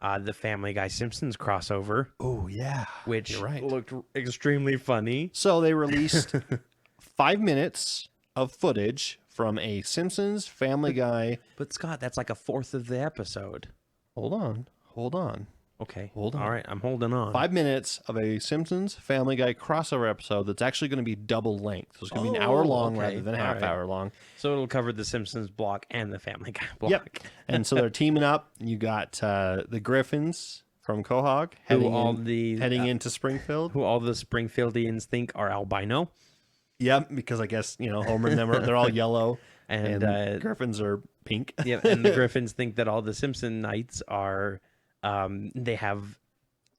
The Family Guy Simpsons crossover.
Oh, yeah.
Which looked extremely funny.
So they released 5 minutes of footage from a Simpsons Family Guy.
But Scott, that's like a fourth of the episode.
Hold on.
Okay.
Hold on.
All right, I'm holding on.
5 minutes of a Simpsons Family Guy crossover episode that's actually going to be double length. So it's going to be an hour long rather than half hour long.
So it'll cover the Simpsons block and the Family Guy block.
Yep. And so they're teaming up. You got the Griffins from Quahog heading into Springfield.
Who all the Springfieldians think are albino.
Yep, because I guess, Homer and them they're all yellow.
And
Griffins are pink.
Yeah, and the Griffins think that all the Simpsonites are... they have,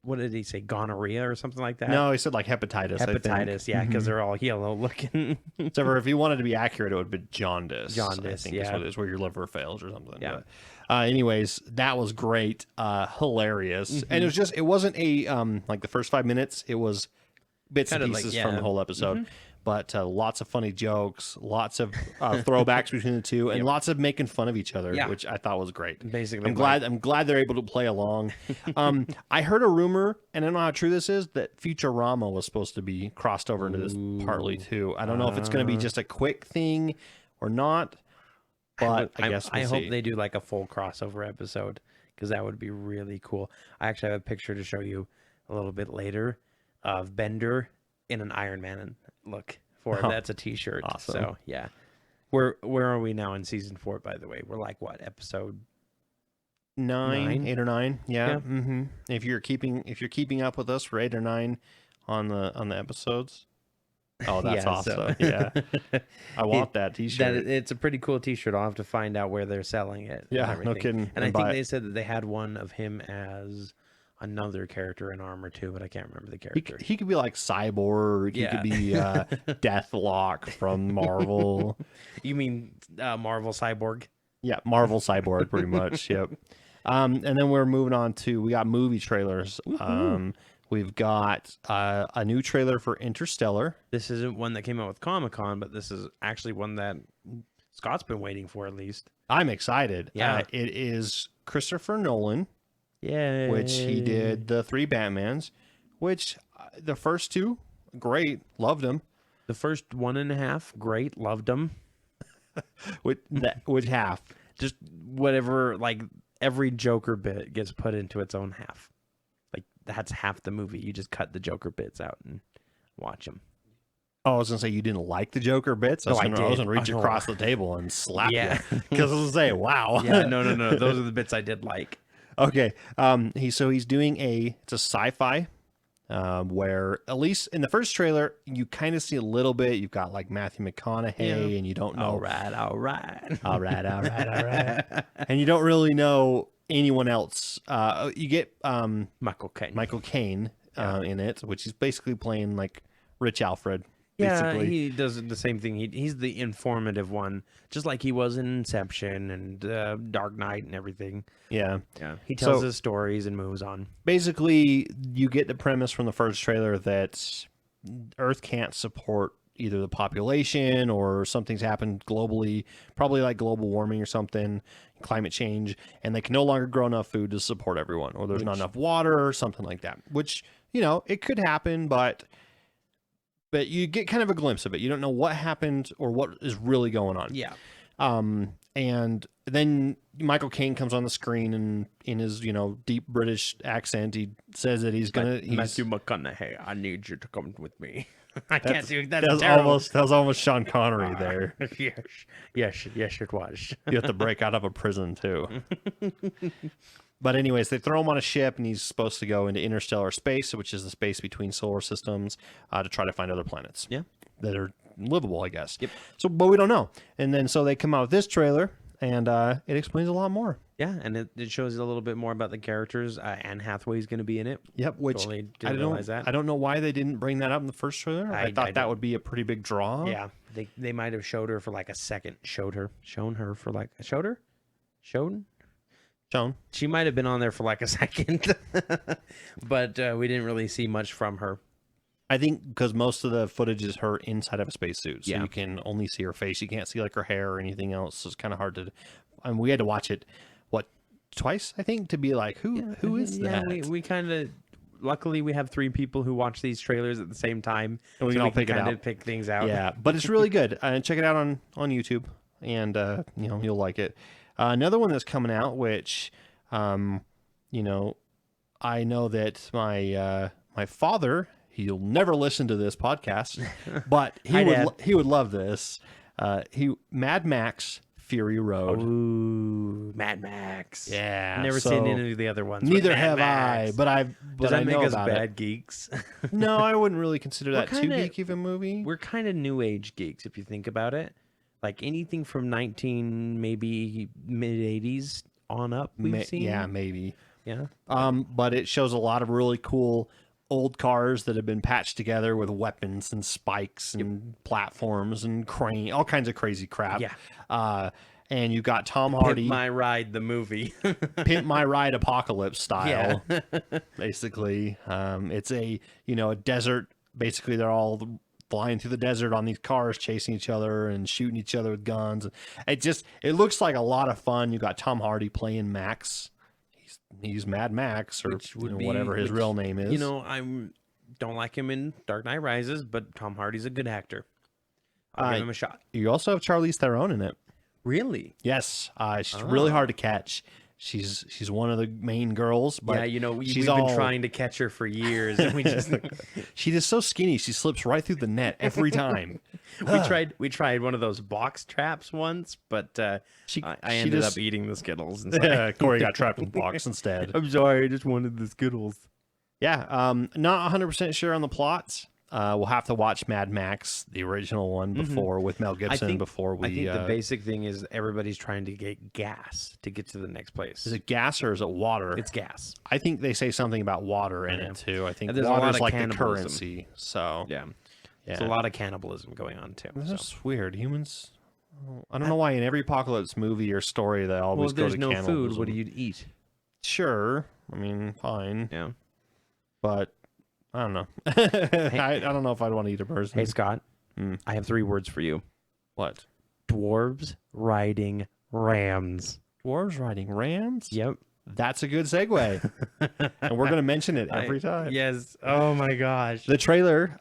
what did he say, gonorrhea or something like that?
No, he said like hepatitis.
Hepatitis, yeah, because they're all yellow looking.
So if you wanted to be accurate, it would be jaundice.
Jaundice,
I think is what it is, where your liver fails or something.
Yeah.
But, anyways, that was great, hilarious, and it wasn't a like the first 5 minutes. It was bits and pieces from the whole episode. But lots of funny jokes, lots of throwbacks between the two, and lots of making fun of each other, which I thought was great.
Basically,
I'm glad they're able to play along. I heard a rumor, and I don't know how true this is, that Futurama was supposed to be crossed over into this partly too. I don't know if it's going to be just a quick thing or not, but I guess we'll
I
see.
hope they do like a full crossover episode, because that would be really cool. I actually have a picture to show you a little bit later of Bender in an Iron Man look for it. That's a t-shirt.
Awesome.
So yeah, where are we now in season 4, by the way? We're like what, episode
9, 8 or 9? Yeah. Mm-hmm. If you're keeping up with us for 8 or 9 on the episodes. Oh, that's awesome. Yeah, I want that t-shirt.
It's a pretty cool t-shirt. I'll have to find out where they're selling it.
Yeah, no kidding.
And I think they said that they had one of him as another character in armor too, but I can't remember the character.
He could be like Cyborg. He could be Deathlock from Marvel.
You mean Marvel Cyborg?
Yeah, Marvel Cyborg, pretty much. Yep. And then we're moving on to, we got movie trailers. We've got a new trailer for Interstellar.
This isn't one that came out with ComicCon, but this is actually one that Scott's been waiting for, at least.
I'm excited.
Yeah.
It is Christopher Nolan,
Yeah.
which he did the 3 Batmans, which the first 2, great, loved them.
The first 1.5, great, loved them.
Which half?
Just whatever, like every Joker bit gets put into its own half. Like that's half the movie. You just cut the Joker bits out and watch them.
Oh, I was gonna say you didn't like the Joker bits. I was gonna reach across the table and slap you because I was gonna say, "Wow."
Yeah, no. Those are the bits I did like.
Okay. He's doing it's a sci-fi, where at least in the first trailer you kind of see a little bit. You've got like Matthew McConaughey, and you don't know.
All right.
And you don't really know anyone else. You get
Michael Caine.
Michael Caine in it, which is basically playing like Rich Alfred.
Yeah,
Basically.
he does the same thing. He's the informative one, just like he was in Inception and Dark Knight and everything.
Yeah.
He tells his stories and moves on.
Basically, you get the premise from the first trailer that Earth can't support either the population or something's happened globally, probably like global warming or something, climate change, and they can no longer grow enough food to support everyone, or there's not enough water or something like that, which, it could happen, but you get kind of a glimpse of it. You don't know what happened or what is really going on.
Yeah.
And then Michael Caine comes on the screen and in his, deep British accent, he says that he's
Matthew McConaughey, I need you to come with me. I can't do that.
That was almost Sean Connery there.
Yes, it was.
You have to break out of a prison too. But anyways, they throw him on a ship, and he's supposed to go into interstellar space, which is the space between solar systems, to try to find other planets.
Yeah,
that are livable, I guess.
Yep.
So, but we don't know. And then so they come out with this trailer, and it explains a lot more.
Yeah, and it shows a little bit more about the characters. Anne Hathaway's going to be in it.
Yep, which
totally didn't realize that.
I don't know why they didn't bring that up in the first trailer. I thought that would be a pretty big draw.
Yeah, they might have showed her for like a second. Shown her for like shown. She might have been on there for like a second, but we didn't really see much from her.
I think because most of the footage is her inside of a spacesuit, so you can only see her face. You can't see like her hair or anything else. So it's kind of hard to. I mean, we had to watch it twice, I think, to be like, who is that?
We kind of. Luckily, we have 3 people who watch these trailers at the same time,
and we can all pick
things out.
Yeah, but it's really good. Check it out on YouTube, and you'll like it. Another one that's coming out, which, I know that my father, he'll never listen to this podcast, but he would love this. Mad Max Fury Road.
Ooh, Mad Max.
Yeah,
never seen any of the other ones.
Neither have I. But
does that
I
make
know
us
about
bad
it.
Geeks?
No, I wouldn't really consider that too geeky of a movie.
We're kind of new age geeks if you think about it. Like anything from maybe mid 80s on up, we've seen.
Yeah, maybe.
Yeah.
But it shows a lot of really cool old cars that have been patched together with weapons and spikes and platforms and crane, all kinds of crazy crap.
Yeah.
And you got Tom Hardy.
Pimp My Ride, the movie.
Pimp My Ride apocalypse style.
Yeah.
Basically. It's a desert. Basically, they're all flying through the desert on these cars, chasing each other and shooting each other with guns. It looks like a lot of fun. You got Tom Hardy playing Max. He's Mad Max, or whatever his real name is.
I don't like him in Dark Knight Rises, but Tom Hardy's a good actor. I'll give him a shot.
You also have Charlize Theron in it.
Really?
She's really hard to catch. She's one of the main girls, but
we've been trying to catch her for years, and we just
she's just so skinny. She slips right through the net every time.
We tried one of those box traps once, but I ended up eating the Skittles.
Cory got trapped in the box instead.
I'm sorry, I just wanted the Skittles.
Yeah, not 100% sure on the plots. We'll have to watch Mad Max, the original one, before with Mel Gibson. I think
the basic thing is everybody's trying to get gas to get to the next place.
Is it gas or is it water?
It's gas.
I think they say something about water in it too. I think water's like the currency. So
yeah, there's a lot of cannibalism going on too.
That's weird. Humans. I don't know why in every apocalypse movie or story they always go to cannibalism.
If there's no food, what do you eat?
Sure. I mean, fine.
Yeah.
But I don't know. I don't know if I'd want to eat a person.
Hey, Scott, I have 3 words for you.
What?
Dwarves riding rams.
Dwarves riding rams?
Yep.
That's a good segue. And we're going to mention it every time.
Yes. Oh my gosh.
The trailer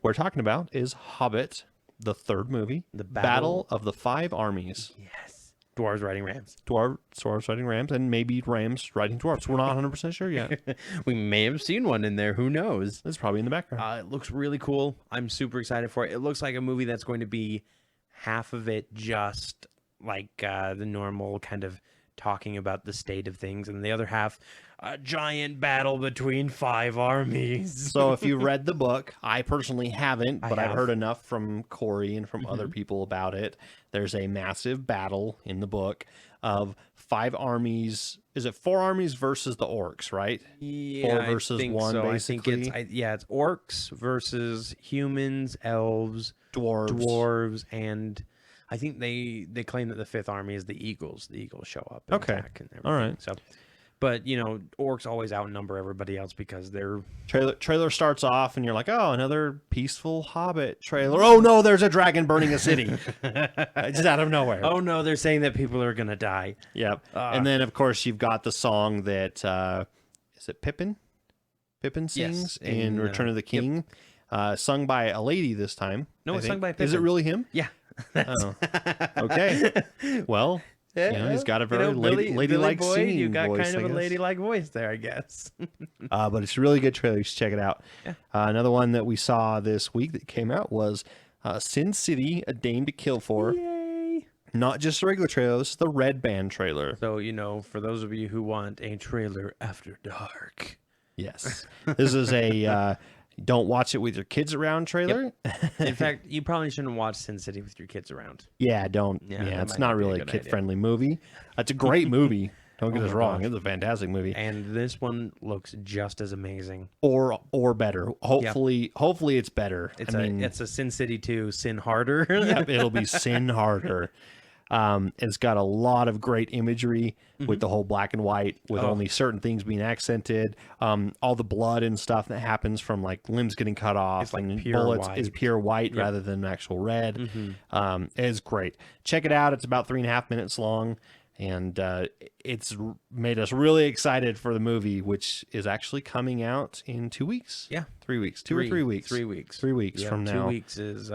we're talking about is Hobbit, the third movie.
The
Battle of the Five Armies.
Yes. Dwarves riding rams.
Dwarves riding rams, and maybe rams riding dwarves. We're not 100% sure yet.
We may have seen one in there. Who knows?
It's probably in the background.
It looks really cool. I'm super excited for it. It looks like a movie that's going to be half of it just like the normal kind of talking about the state of things, and the other half, a giant battle between 5 armies.
So if you read the book, I personally haven't, but I've
have.
heard enough from Cory and from other people about it. There's a massive battle in the book of 5 armies. Is it 4 armies versus the orcs, right?
Yeah,
4 versus
I think
1,
so.
basically.
I think it's orcs versus humans, elves, dwarves, and I think they claim that the 5th army is the Eagles. The Eagles show up and attack and everything.
All right.
So, but orcs always outnumber everybody else because they're
Trailer starts off and you're like, oh, another peaceful Hobbit trailer. Oh no, there's a dragon burning a city. Just out of nowhere.
oh no, they're saying that people are gonna die.
Yep. And then of course you've got the song that is it Pippin? Pippin sings in Return of the King. Sung by a lady this time.
No, it's sung by Pippin.
Is it really him?
Yeah.
Oh. Okay. Well, he's got a very ladylike
boy,
singing
you got
voice,
kind of
I
a
guess.
ladylike voice there, I guess.
But it's a really good trailer. You should check it out.
Yeah.
Another one that we saw this week that came out was Sin City: A Dame to Kill For.
Yay!
Not just a regular trailer. This is the Red Band trailer.
So for those of you who want a trailer after dark,
Yes. This is a don't watch it with your kids around trailer.
in fact, you probably shouldn't watch Sin City with your kids around.
Yeah, don't.
Yeah,
Yeah,
that
it's
might
not
not be a
really a
good
kid-friendly movie. It's a great movie. Don't get us
my
wrong.
gosh.
It's a fantastic movie.
And this one looks just as amazing.
Or better. Hopefully it's better.
It's a Sin City 2 Sin Harder.
Yep, it'll be sin harder. It's got a lot of great imagery with the whole black and white, with only certain things being accented. All the blood and stuff that happens from like limbs getting cut off
It's like
and
pure
bullets
white.
is pure white rather than actual red. It's great. Check it out. It's about 3.5 minutes long, and it's made us really excited for the movie, which is actually coming out in 2 weeks.
Yeah.
3 weeks. 2 or 3 weeks.
3 weeks.
3 weeks
Yeah,
from
2
now.
weeks is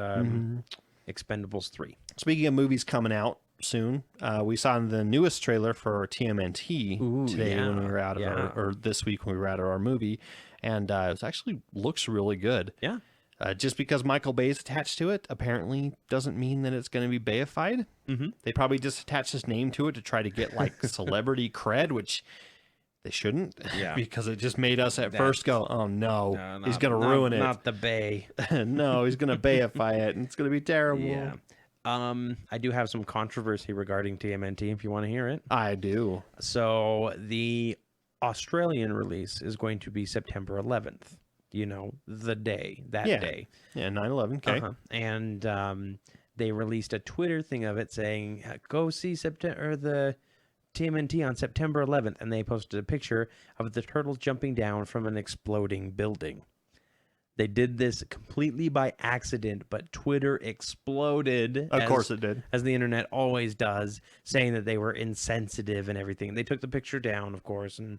Expendables 3.
Speaking of movies coming out soon, we saw the newest trailer for TMNT today when we were out of or this week when we were out of our movie, and it actually looks really good.
Yeah.
Just because Michael Bay is attached to it, apparently doesn't mean that it's going to be Bayified. They probably just attached his name to it to try to get like celebrity cred, which they shouldn't.
Yeah.
Because it just made us at first go, oh no, he's going to ruin it.
Not the Bay.
No, he's going to Bayify it, and it's going to be terrible.
Yeah. I do have some controversy regarding TMNT if you want to hear it.
I do.
So the Australian release is going to be September 11th. The day, that day.
Yeah, 9/11. Okay.
And they released a Twitter thing of it saying, go see the TMNT on September 11th. And they posted a picture of the turtles jumping down from an exploding building. They did this completely by accident, but Twitter exploded.
Of course it did.
As the internet always does, saying that they were insensitive and everything. They took the picture down, of course, and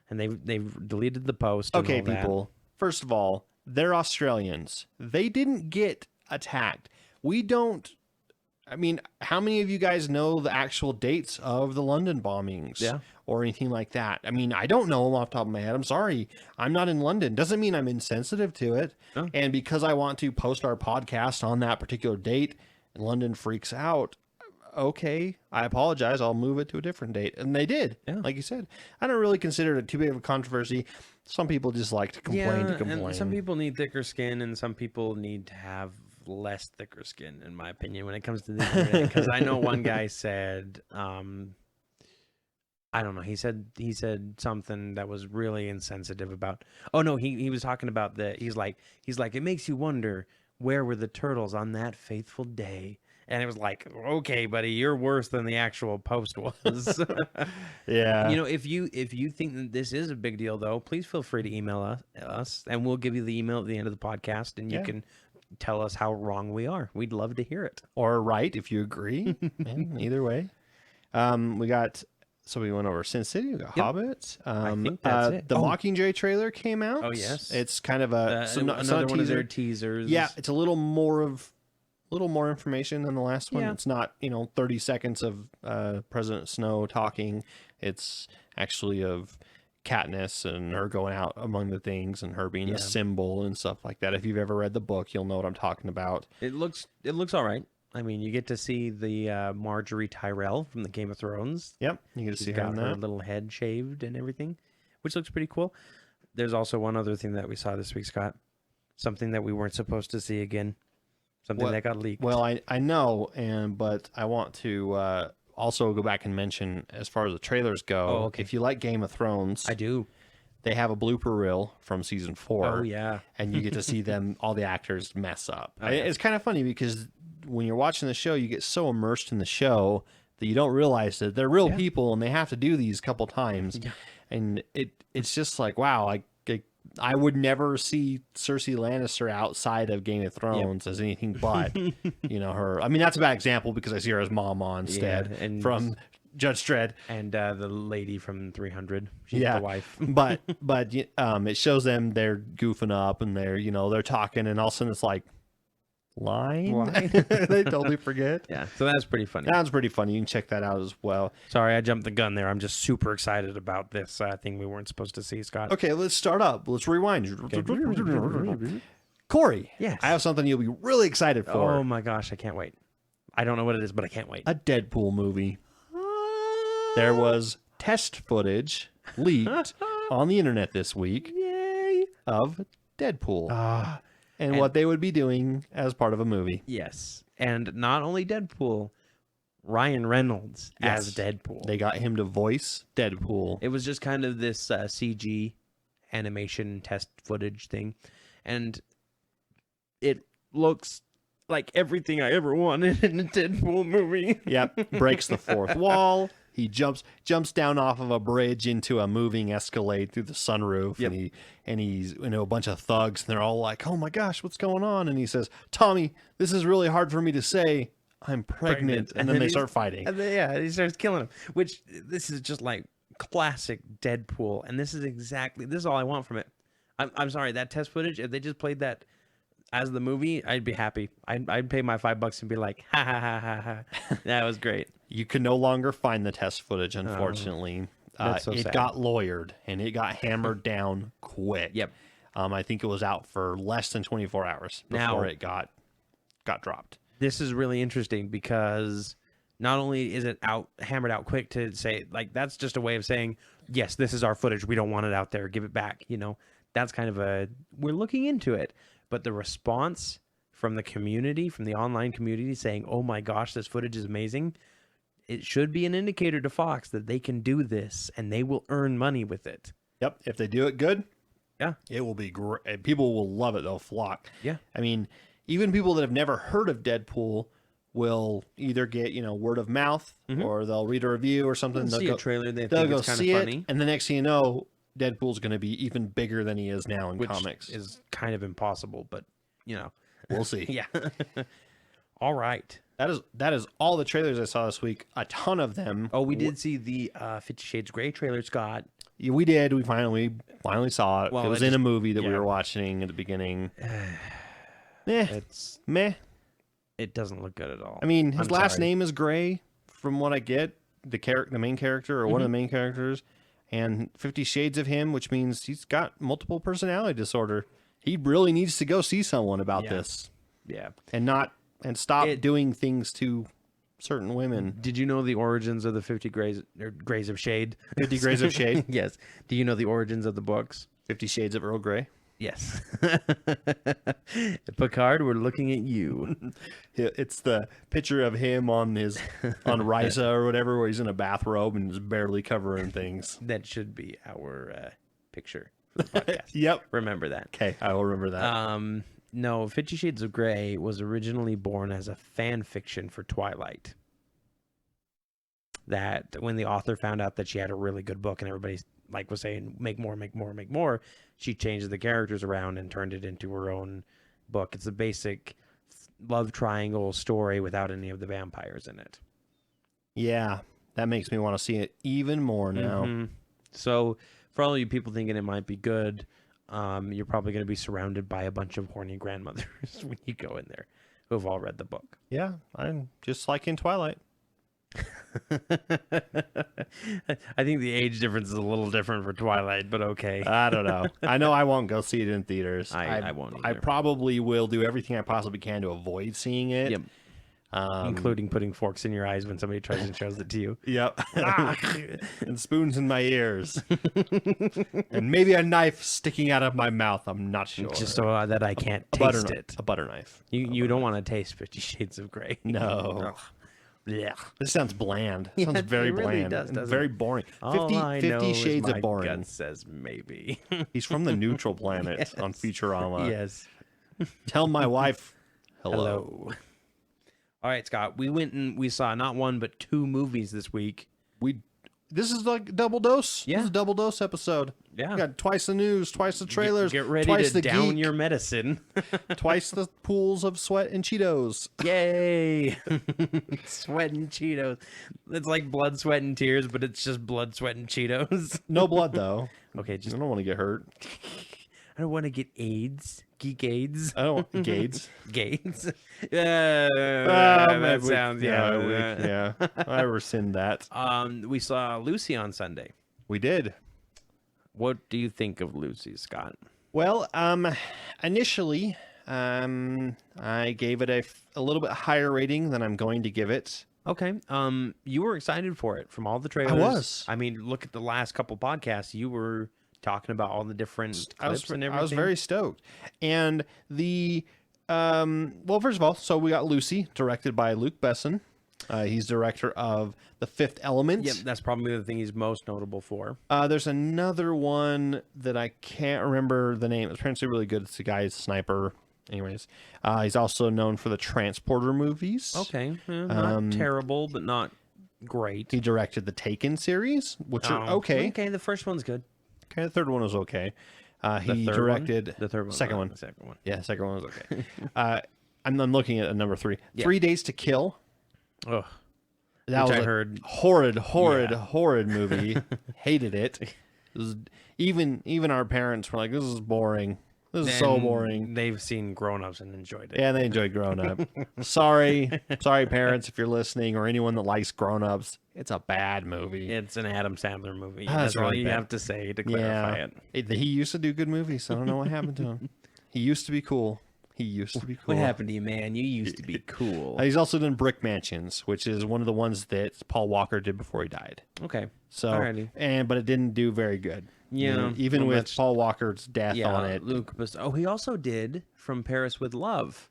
they've deleted the post.
Okay,
and all
people. First of all, they're Australians. They didn't get attacked. We don't. I mean, how many of you guys know the actual dates of the London bombings?
Yeah.
Or anything like that? I mean, I don't know them off the top of my head. I'm sorry. I'm not in London. Doesn't mean I'm insensitive to it.
No.
And because I want to post our podcast on that particular date, and London freaks out, okay, I apologize. I'll move it to a different date. And they did. Yeah. Like you said. I don't really consider it too big of a controversy. Some people just like to complain
and some people need thicker skin, and some people need to have less thicker skin, in my opinion, when it comes to the internet. Because I know one guy said, I don't know, he said something that was really insensitive about. Oh no, he was talking about he's like it makes you wonder, where were the turtles on that faithful day? And it was like, okay, buddy, you're worse than the actual post was.
Yeah.
If you think that this is a big deal, though, please feel free to email us, and we'll give you the email at the end of the podcast, and you can tell us how wrong we are. We'd love to hear it.
Or right, if you agree. Either way. We got. So we went over Sin City. We got Hobbit.
I think that's it.
The Mockingjay trailer came out.
Oh, yes.
It's kind of a
another one of their teasers.
Yeah, it's a little more information than the last one.
Yeah.
It's not 30 seconds of President Snow talking. It's actually of Katniss and her going out among the things and her being a symbol and stuff like that. If you've ever read the book, you'll know what I'm talking about.
It looks all right. I mean, you get to see the Marjorie Tyrell from the Game of Thrones.
Yep, you get to see her
got
in
her
that.
little head shaved and everything, which looks pretty cool. There's also one other thing that we saw this week, Scott. Something that we weren't supposed to see again. Something that got leaked.
Well, I know, but I want to also go back and mention, as far as the trailers go, if you like Game of Thrones,
I do.
They have a blooper reel from season 4.
Oh, yeah.
And you get to see them, all the actors mess up.
Oh, yeah.
It's kind of funny because when you're watching the show, you get so immersed in the show that you don't realize that they're real people and they have to do these couple times. Yeah. And it's just like, wow, I would never see Cersei Lannister outside of Game of Thrones as anything but, her. I mean, that's a bad example because I see her as Mama instead and from Judge Dredd.
And the lady from 300. She's the wife.
but it shows them they're goofing up and they're talking and all of a sudden it's like, line? They totally forget.
Yeah, so that's pretty funny.
That's pretty funny. You can check that out as well.
Sorry, I jumped the gun there. I'm just super excited about this thing we weren't supposed to see, Scott.
Okay, let's start up. Let's rewind.
Okay.
Corey,
yes.
I have something you'll be really excited for.
Oh my gosh, I can't wait. I don't know what it is, but I can't wait.
A Deadpool movie. There was test footage leaked on the internet this week of Deadpool. And what they would be doing as part of a movie.
Yes. And not only Deadpool, Ryan Reynolds as Deadpool.
They got him to voice Deadpool.
It was just kind of this CG animation test footage thing. And it looks like everything I ever wanted in a Deadpool movie.
Yep. Breaks the fourth wall. He jumps down off of a bridge into a moving Escalade through the sunroof, and he's a bunch of thugs, and they're all like, "Oh my gosh, what's going on?" And he says, "Tommy, this is really hard for me to say. I'm pregnant." And then they start fighting.
And he starts killing him. Which this is just like classic Deadpool, and this is all I want from it. I'm sorry, that test footage. If they just played that as the movie, I'd be happy. I'd pay my $5 and be like, ha ha ha ha ha. That was great.
You can no longer find the test footage, unfortunately.
That's so
it
sad.
got lawyered, and it got hammered down quick.
Yep.
I think it was out for less than 24 hours before it got dropped.
This is really interesting because not only is it hammered out quick to say, like, that's just a way of saying, yes, this is our footage. We don't want it out there. Give it back. That's kind of we're looking into it. But the response from the community, from the online community saying, oh my gosh, this footage is amazing. It should be an indicator to Fox that they can do this and they will earn money with it.
Yep. If they do it good,
yeah,
it will be great. People will love it. They'll flock.
Yeah.
I mean, even people that have never heard of Deadpool will either get, word of mouth or they'll read a review or something.
They'll see a trailer. They'll
go
it's kind
see
of funny.
it. And the next thing you know, Deadpool's going to be even bigger than he is now in comics.
Which is kind of impossible, but,
we'll see.
Yeah. All right.
That is all the trailers I saw this week. A ton of them.
Oh, we did see the 50 Shades Grey trailer, Scott.
Yeah, we did. We finally saw it.
Well,
it was in a movie that we were watching at the beginning. Meh.
It doesn't look good at all.
I mean, his last name is Grey, from what I get. The main character or one of the main characters, and 50 Shades of him, which means he's got multiple personality disorder. He really needs to go see someone about this.
Yeah.
And stop doing things to certain women.
Did you know the origins of the 50 Grays of Shade?
50 Grays of Shade?
Yes. Do you know the origins of the books?
50 Shades of Earl Grey?
Yes. Picard, we're looking at you.
It's the picture of him on Risa or whatever, where he's in a bathrobe and is barely covering things.
That should be our picture for the podcast.
Yep.
Remember that.
Okay, I will remember that.
No, 50 Shades of Grey was originally born as a fan fiction for Twilight. That when the author found out that she had a really good book and everybody was saying, make more, she changed the characters around and turned it into her own book. It's a basic love triangle story without any of the vampires in it.
Yeah. that makes me want to see it even more now.
Mm-hmm. So for all you people thinking it might be good, you're probably going to be surrounded by a bunch of horny grandmothers when you go in there who have all read the book.
Yeah, I'm just like in Twilight.
I think the age difference is a little different for Twilight, but okay.
I don't know. I know I won't go see it in theaters.
I won't either.
I probably will do everything I possibly can to avoid seeing it.
Yep. Including putting forks in your eyes when somebody tries and shows it to you.
Yep. And spoons in my ears. And maybe a knife sticking out of my mouth. I'm not sure.
Just so that I can't taste it.
A butter knife.
You don't want to taste 50 Shades of Grey.
No.
Yeah.
This sounds bland.
Yeah,
Sounds very
it really
bland.
does, doesn't
very
it?
boring.
All
50,
I
50
know
Shades
is my
of boring.
gut says maybe.
He's from the neutral planet on Futurama.
Yes.
Tell my wife hello.
Hello. All right, Scott. We went and we saw not one but two movies this week.
This is like double dose.
Yeah.
This is a double dose episode.
Yeah.
We got twice the news, twice the trailers,
Get ready
twice
to
the
down
geek,
your medicine.
twice the pools of sweat and Cheetos.
Yay! Sweat and Cheetos. It's like blood, sweat, and tears, but it's just blood, sweat, and Cheetos.
No blood though.
Okay,
I
just
don't want to get hurt.
I don't want to get AIDS. Geek AIDS.
I don't want Gades.
Gades.
That
sounds
yeah. I rescind that.
We saw Lucy on Sunday.
We did.
What do you think of Lucy, Scott?
Well, initially, I gave it a little bit higher rating than I'm going to give it.
Okay. You were excited for it from all the trailers.
I was.
I mean, look at the last couple podcasts. You were talking about all the different clips and everything.
I was very stoked. And the well, first of all, so we got Lucy, directed by Luc Besson. He's director of The Fifth Element.
Yep, that's probably the thing he's most notable for.
There's another one that I can't remember the name. It's apparently really good. It's a guy's sniper. Anyways, he's also known for the Transporter movies.
Okay, not terrible, but not great.
He directed the Taken series, which are okay.
Okay, the first one's good.
Okay, the third one was okay. He
third
directed
one? The third one.
Second
not
one.
The second one.
Yeah, second one was okay. I'm looking at number 3.
Yeah.
3 Days to Kill.
Ugh.
That
Which
was
I
a
heard.
horrid movie. Hated it. It was, even our parents were like, "This is boring. This is so
And
boring."
They've seen Grown Ups and enjoyed it.
Yeah, they enjoyed Grown Up. Sorry, parents, if you're listening, or anyone that likes Grown Ups. It's a bad movie.
It's an Adam Sandler movie.
Ah,
That's
it's
all
really
you
bad.
have to say to clarify it.
He used to do good movies. So I don't know what happened to him. He used to be cool.
What happened to you, man? You used to be cool.
He's also done Brick Mansions, which is one of the ones that Paul Walker did before he died.
Okay.
So,
Alrighty.
but it didn't do very good.
Yeah.
Even
well,
with Paul Walker's death on it.
Luc Besson. Oh, he also did From Paris with Love.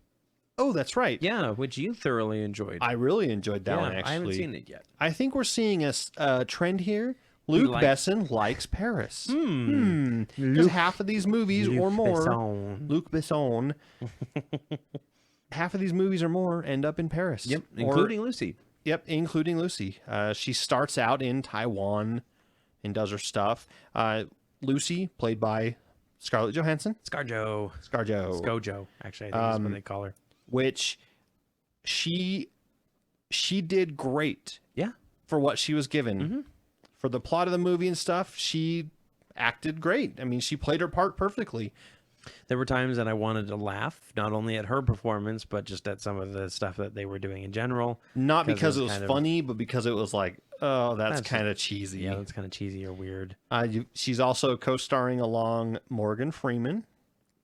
Oh, that's right.
Yeah, which you thoroughly enjoyed.
I really enjoed that one, actually.
I haven't seen it yet.
I think we're seeing a trend here. Luc Besson likes Paris. Because half of these movies or more, Luc Besson, half of these movies or more end up in Paris.
Yep, including Lucy.
Yep, including Lucy. She starts out in Taiwan and does her stuff. Lucy, played by Scarlett Johansson.
Scarjo. Scojo, actually, I think is what they call her.
Which she did great.
Yeah.
For what she was given. For the plot of the movie and stuff, she acted great. I mean, she played her part perfectly.
There were times that I wanted to laugh, not only at her performance, but just at some of the stuff that they were doing in general.
Not because it was funny, but because it was like, oh, that's kind of cheesy.
Yeah, that's kind of cheesy or weird.
She's also co-starring along Morgan Freeman.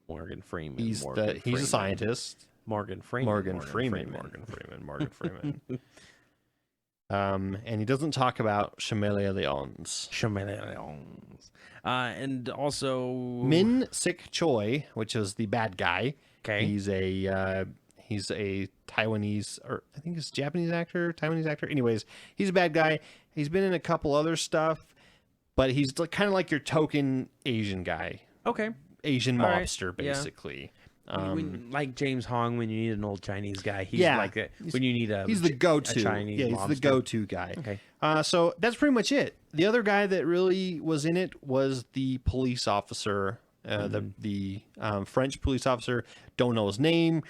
Morgan Freeman.
He's a scientist.
Morgan Freeman.
Morgan Freeman. And he doesn't talk about Chameleons.
And also
Min Sik Choi, which is the bad guy.
Okay.
He's a Taiwanese, or I think he's a Taiwanese actor. Anyways, he's a bad guy. He's been in a couple other stuff, but he's kind of like your token Asian guy.
Okay.
Asian mobster, basically.
Like James Hong, when you need an old Chinese guy, he's like it. When you need
he's the go-to.
Chinese
he's
mobster.
the go-to guy.
Okay.
So that's pretty much it. The other guy that really was in it was the police officer, the French police officer. Don't know his name.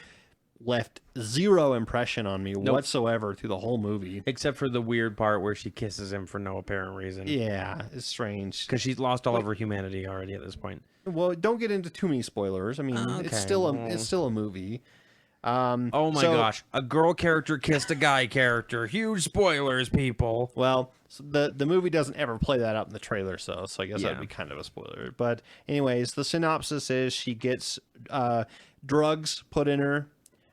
left zero impression on me whatsoever through the whole movie.
Except for the weird part where she kisses him for no apparent reason.
Yeah, it's strange.
Because she's lost all of her humanity already at this point.
Well, don't get into too many spoilers. I mean, it's still a movie.
Oh my gosh, a girl character kissed a guy character. Huge spoilers, people.
Well, so the movie doesn't ever play that up in the trailer, so I guess that'd be kind of a spoiler. But anyways, the synopsis is she gets drugs put in her,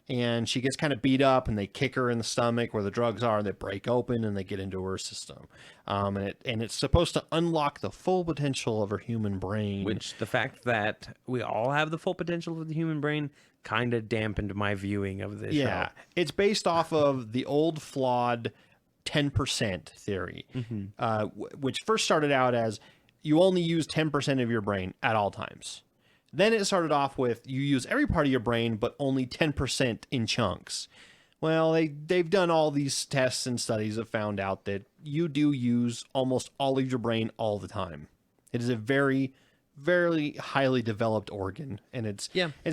and she gets kind of beat up, and they kick her in the stomach where the drugs are, and they break open, and they get into her system. And it's supposed to unlock the full potential of her human brain.
Which the fact that we all have the full potential of the human brain kind of dampened my viewing of this show.
It's based off of the old flawed 10% theory, which first started out as you only use 10% of your brain at all times. Then it started off with you use every part of your brain, but only 10% in chunks. Well, they've done all these tests and studies that found out that you do use almost all of your brain all the time. It is a very, very highly developed organ, and it's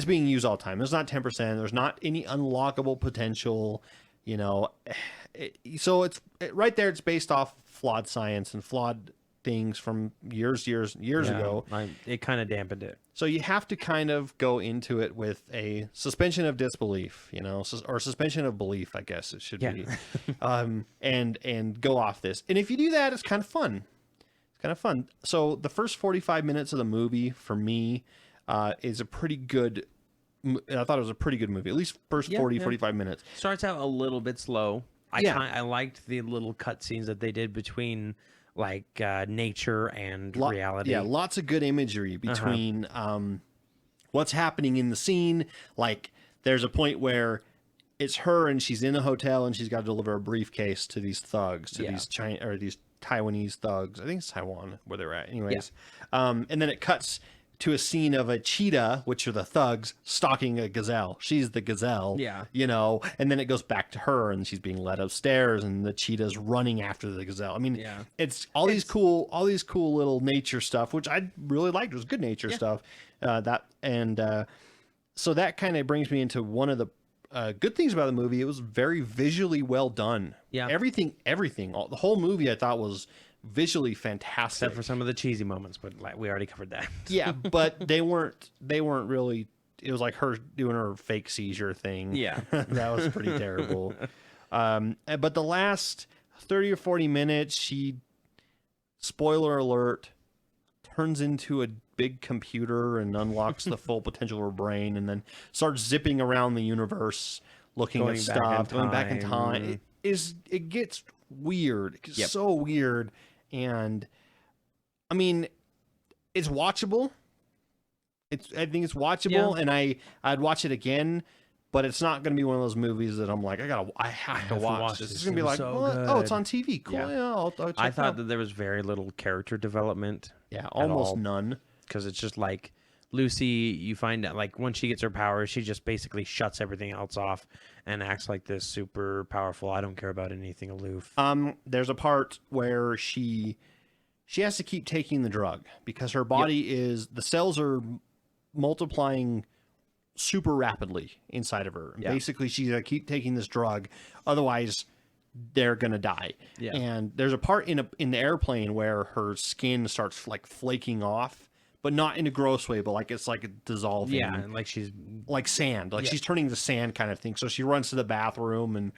being used all the time. There's not 10%. There's not any unlockable potential, so it's right there. It's based off flawed science and flawed things from years ago.
It kind of dampened it.
So you have to kind of go into it with a suspension of disbelief, or suspension of belief, I guess it should be, and go off this. And if you do that, it's kind of fun. So the first 45 minutes of the movie for me is a pretty good. I thought it was a pretty good movie. At least first 45 minutes.
Starts out a little bit slow. I liked the little cutscenes that they did between nature and reality.
Yeah, lots of good imagery between what's happening in the scene. Like there's a point where it's her and she's in a hotel and she's got to deliver a briefcase to these thugs, these Taiwanese thugs. I think it's Taiwan where they're at. Anyways, and then it cuts to a scene of a cheetah, which are the thugs, stalking a gazelle. She's the gazelle, and then it goes back to her and she's being led upstairs and the cheetah's running after the gazelle. I mean, it's these cool little nature stuff, which I really liked. It was good nature stuff. So that kind of brings me into one of the good things about the movie. It was very visually well done. Yeah. Everything, the whole movie I thought was visually fantastic,
except for some of the cheesy moments, but we already covered that.
Yeah, but they weren't really. It was like her doing her fake seizure thing.
Yeah.
That was pretty terrible. But the last 30 or 40 minutes, she, spoiler alert, turns into a big computer and unlocks the full potential of her brain, and then starts zipping around the universe looking at stuff, going back in time. It gets weird. It gets so weird. And I mean, it's watchable. I think it's watchable, and I'd watch it again, but it's not going to be one of those movies that I'm like, I have to watch this. It's going to be like, oh, it's on TV. Cool. Yeah, I'll check
I thought that there was very little character development.
Yeah, almost none.
Because it's just like Lucy, you find out like once she gets her powers, she just basically shuts everything else off and acts like this super powerful, I don't care about anything aloof.
There's a part where she has to keep taking the drug because her body the cells are multiplying super rapidly inside of her. And basically she's got to keep taking this drug, otherwise they're gonna die. Yeah. And there's a part in the airplane where her skin starts like flaking off, but not in a gross way, but like it's like dissolving.
Yeah, like she's
like sand, like she's turning to sand kind of thing. So she runs to the bathroom,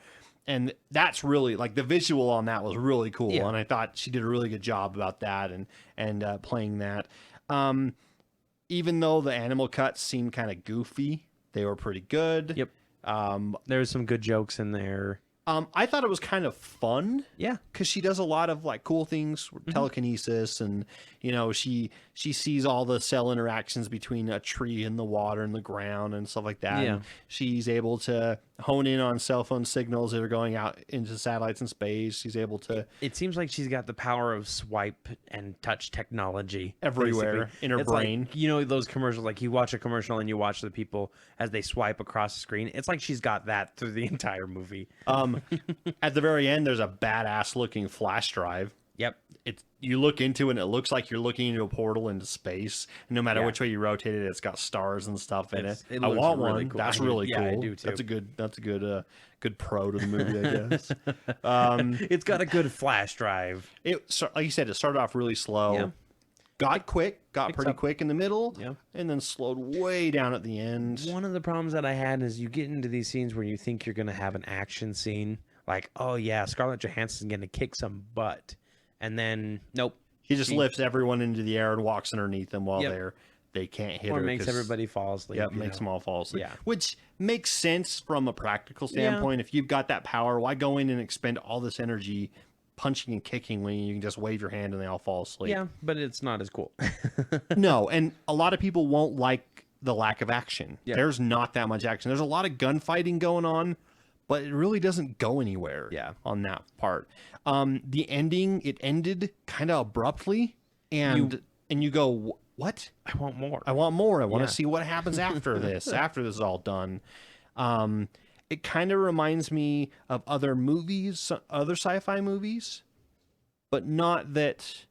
and that's really like the visual on that was really cool. Yeah. And I thought she did a really good job about that and playing that. Even though the animal cuts seemed kind of goofy, they were pretty good.
Yep. There's some good jokes in there.
I thought it was kind of fun.
Yeah.
Because she does a lot of like cool things, telekinesis, and she sees all the cell interactions between a tree and the water and the ground and stuff like that. Yeah. And she's able to hone in on cell phone signals that are going out into satellites in space. She's able to.
It seems like she's got the power of swipe and touch technology
everywhere in her brain.
Like, those commercials, like you watch a commercial and you watch the people as they swipe across the screen. It's like she's got that through the entire movie.
At the very end, there's a badass looking flash drive.
Yep.
you look into it and it looks like you're looking into a portal into space. And no matter
Yeah.
which way you rotate it, it's got stars and stuff in it.
It
I
looks
want
really
one.
cool.
That's
I do-
really
yeah,
cool.
I do too.
That's a good pro to the movie, I guess.
It's got a good flash drive.
Like you said, it started off really slow.
Yeah.
Got pretty
up.
quick in the middle,
Yeah.
and then slowed way down at the end.
One of the problems that I had is you get into these scenes where you think you're going to have an action scene. Like, oh, yeah, Scarlett Johansson's going to kick some butt. And then, nope.
He just lifts everyone into the air and walks underneath them while they can't hit
Or
her.
makes everybody fall asleep.
Yeah, makes them all fall asleep.
Yeah.
Which makes sense from a practical standpoint. If you've got that power, why go in and expend all this energy punching and kicking when you can just wave your hand and they all fall asleep?
Yeah, but it's not as cool.
No, and a lot of people won't like the lack of action.
Yeah.
There's not that much action. There's a lot of gunfighting going on, but it really doesn't go anywhere on that part. The ending, it ended kind of abruptly, and you go, what?
I want more.
I want more. I want to see what happens after this, after this is all done. It kind of reminds me of other movies, other sci-fi movies, but not that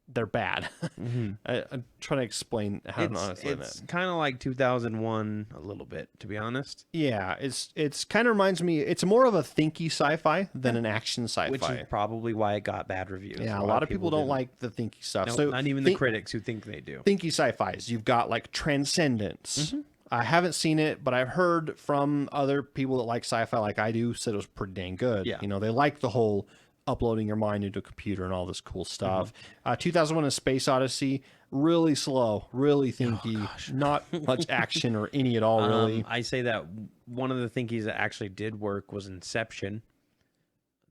they're bad. I'm trying to explain how to honestly
It's kind of like 2001 a little bit, to be honest.
Yeah, it's kind of reminds me. It's more of a thinky sci-fi than an action sci-fi,
Which is probably why it got bad reviews.
yeah. A lot of people don't
didn't.
like the thinky stuff.
No,
so
not even the critics who think they do.
thinky sci-fis. You've got like Transcendence. I haven't seen it, but I've heard from other people that like sci-fi, like I do, said it was pretty dang good.
Yeah.
You know, they like the whole uploading your mind into a computer and all this cool stuff. 2001: A Space Odyssey, really slow, really thinky, not much action or any at all, really.
I say that one of the thinkies that actually did work was Inception.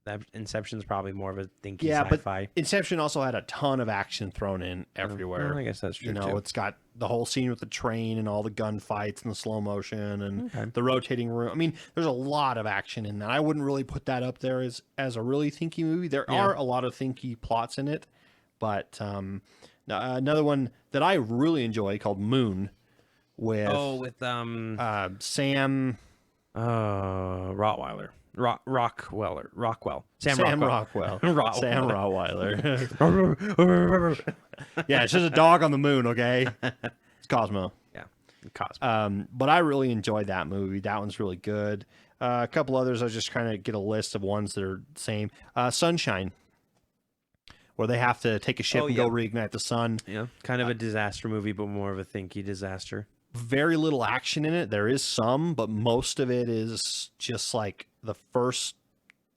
That Inception's probably more of a thinky sci-fi.
But Inception also had a ton of action thrown in everywhere.
Well, I guess that's true,
You know,
too.
it's got the whole scene with the train and all the gunfights and the slow motion and the rotating room. I mean, there's a lot of action in that. I wouldn't really put that up there as a really thinky movie. There are a lot of thinky plots in it, but another one that I really enjoy called Moon with Sam
Rottweiler. Rockwell. Sam
Rockwell.
Rockwell.
Sam Rottweiler. Yeah, it's just a dog on the moon, okay? It's Cosmo.
Yeah. Cosmo.
But I really enjoyed that movie. That one's really good. A couple others, I was just trying to get a list of ones that are the same. Sunshine, where they have to take a ship and go reignite the sun.
Yeah. Kind of a disaster movie, but more of a thinky disaster.
Very little action in it. There is some, but most of it is just like the first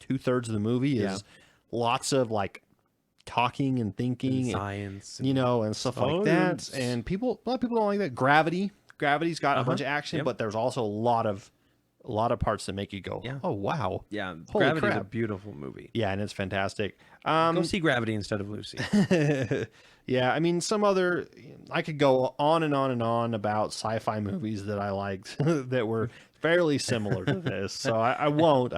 2/3 of the movie is lots of like talking and thinking
and science,
you know, and stuff like that. And a lot of people don't like that. Gravity's got a bunch of action, but there's also a lot of parts that make you go, oh wow,
yeah.
Holy
Gravity's
crap.
a beautiful movie.
Yeah, and it's fantastic.
Go see Gravity instead of Lucy.
Yeah, I mean, I could go on and on and on about sci-fi movies that I liked that were fairly similar to this. So I won't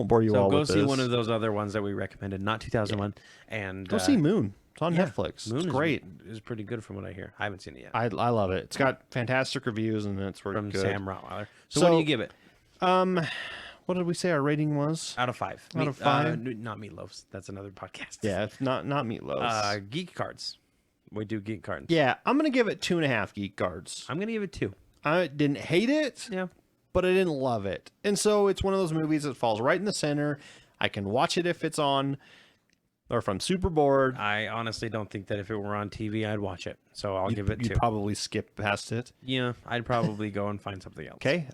bore you all with this.
So go see one of those other ones that we recommended, not 2001, and
go see Moon. It's on Netflix.
Moon
it's great.
Is pretty good from what I hear. I haven't seen it yet.
I love it. It's got fantastic reviews and it's really
From
good.
Sam Rottweiler. So what do you give it?
What did we say our rating was?
Out of 5.
Out of 5?
Not Meatloaf's. That's another podcast.
Yeah, it's not Meatloaf's.
Geek cards. We do geek cards.
Yeah, I'm gonna give it 2.5 geek cards.
I'm gonna give it 2.
I didn't hate it.
Yeah.
But I didn't love it. And so it's one of those movies that falls right in the center. I can watch it if it's on, or if I'm super bored.
I honestly don't think that if it were on TV, I'd watch it. So I'll give it 2.
You'd probably skip past it.
Yeah, I'd probably go and find something else.
Okay.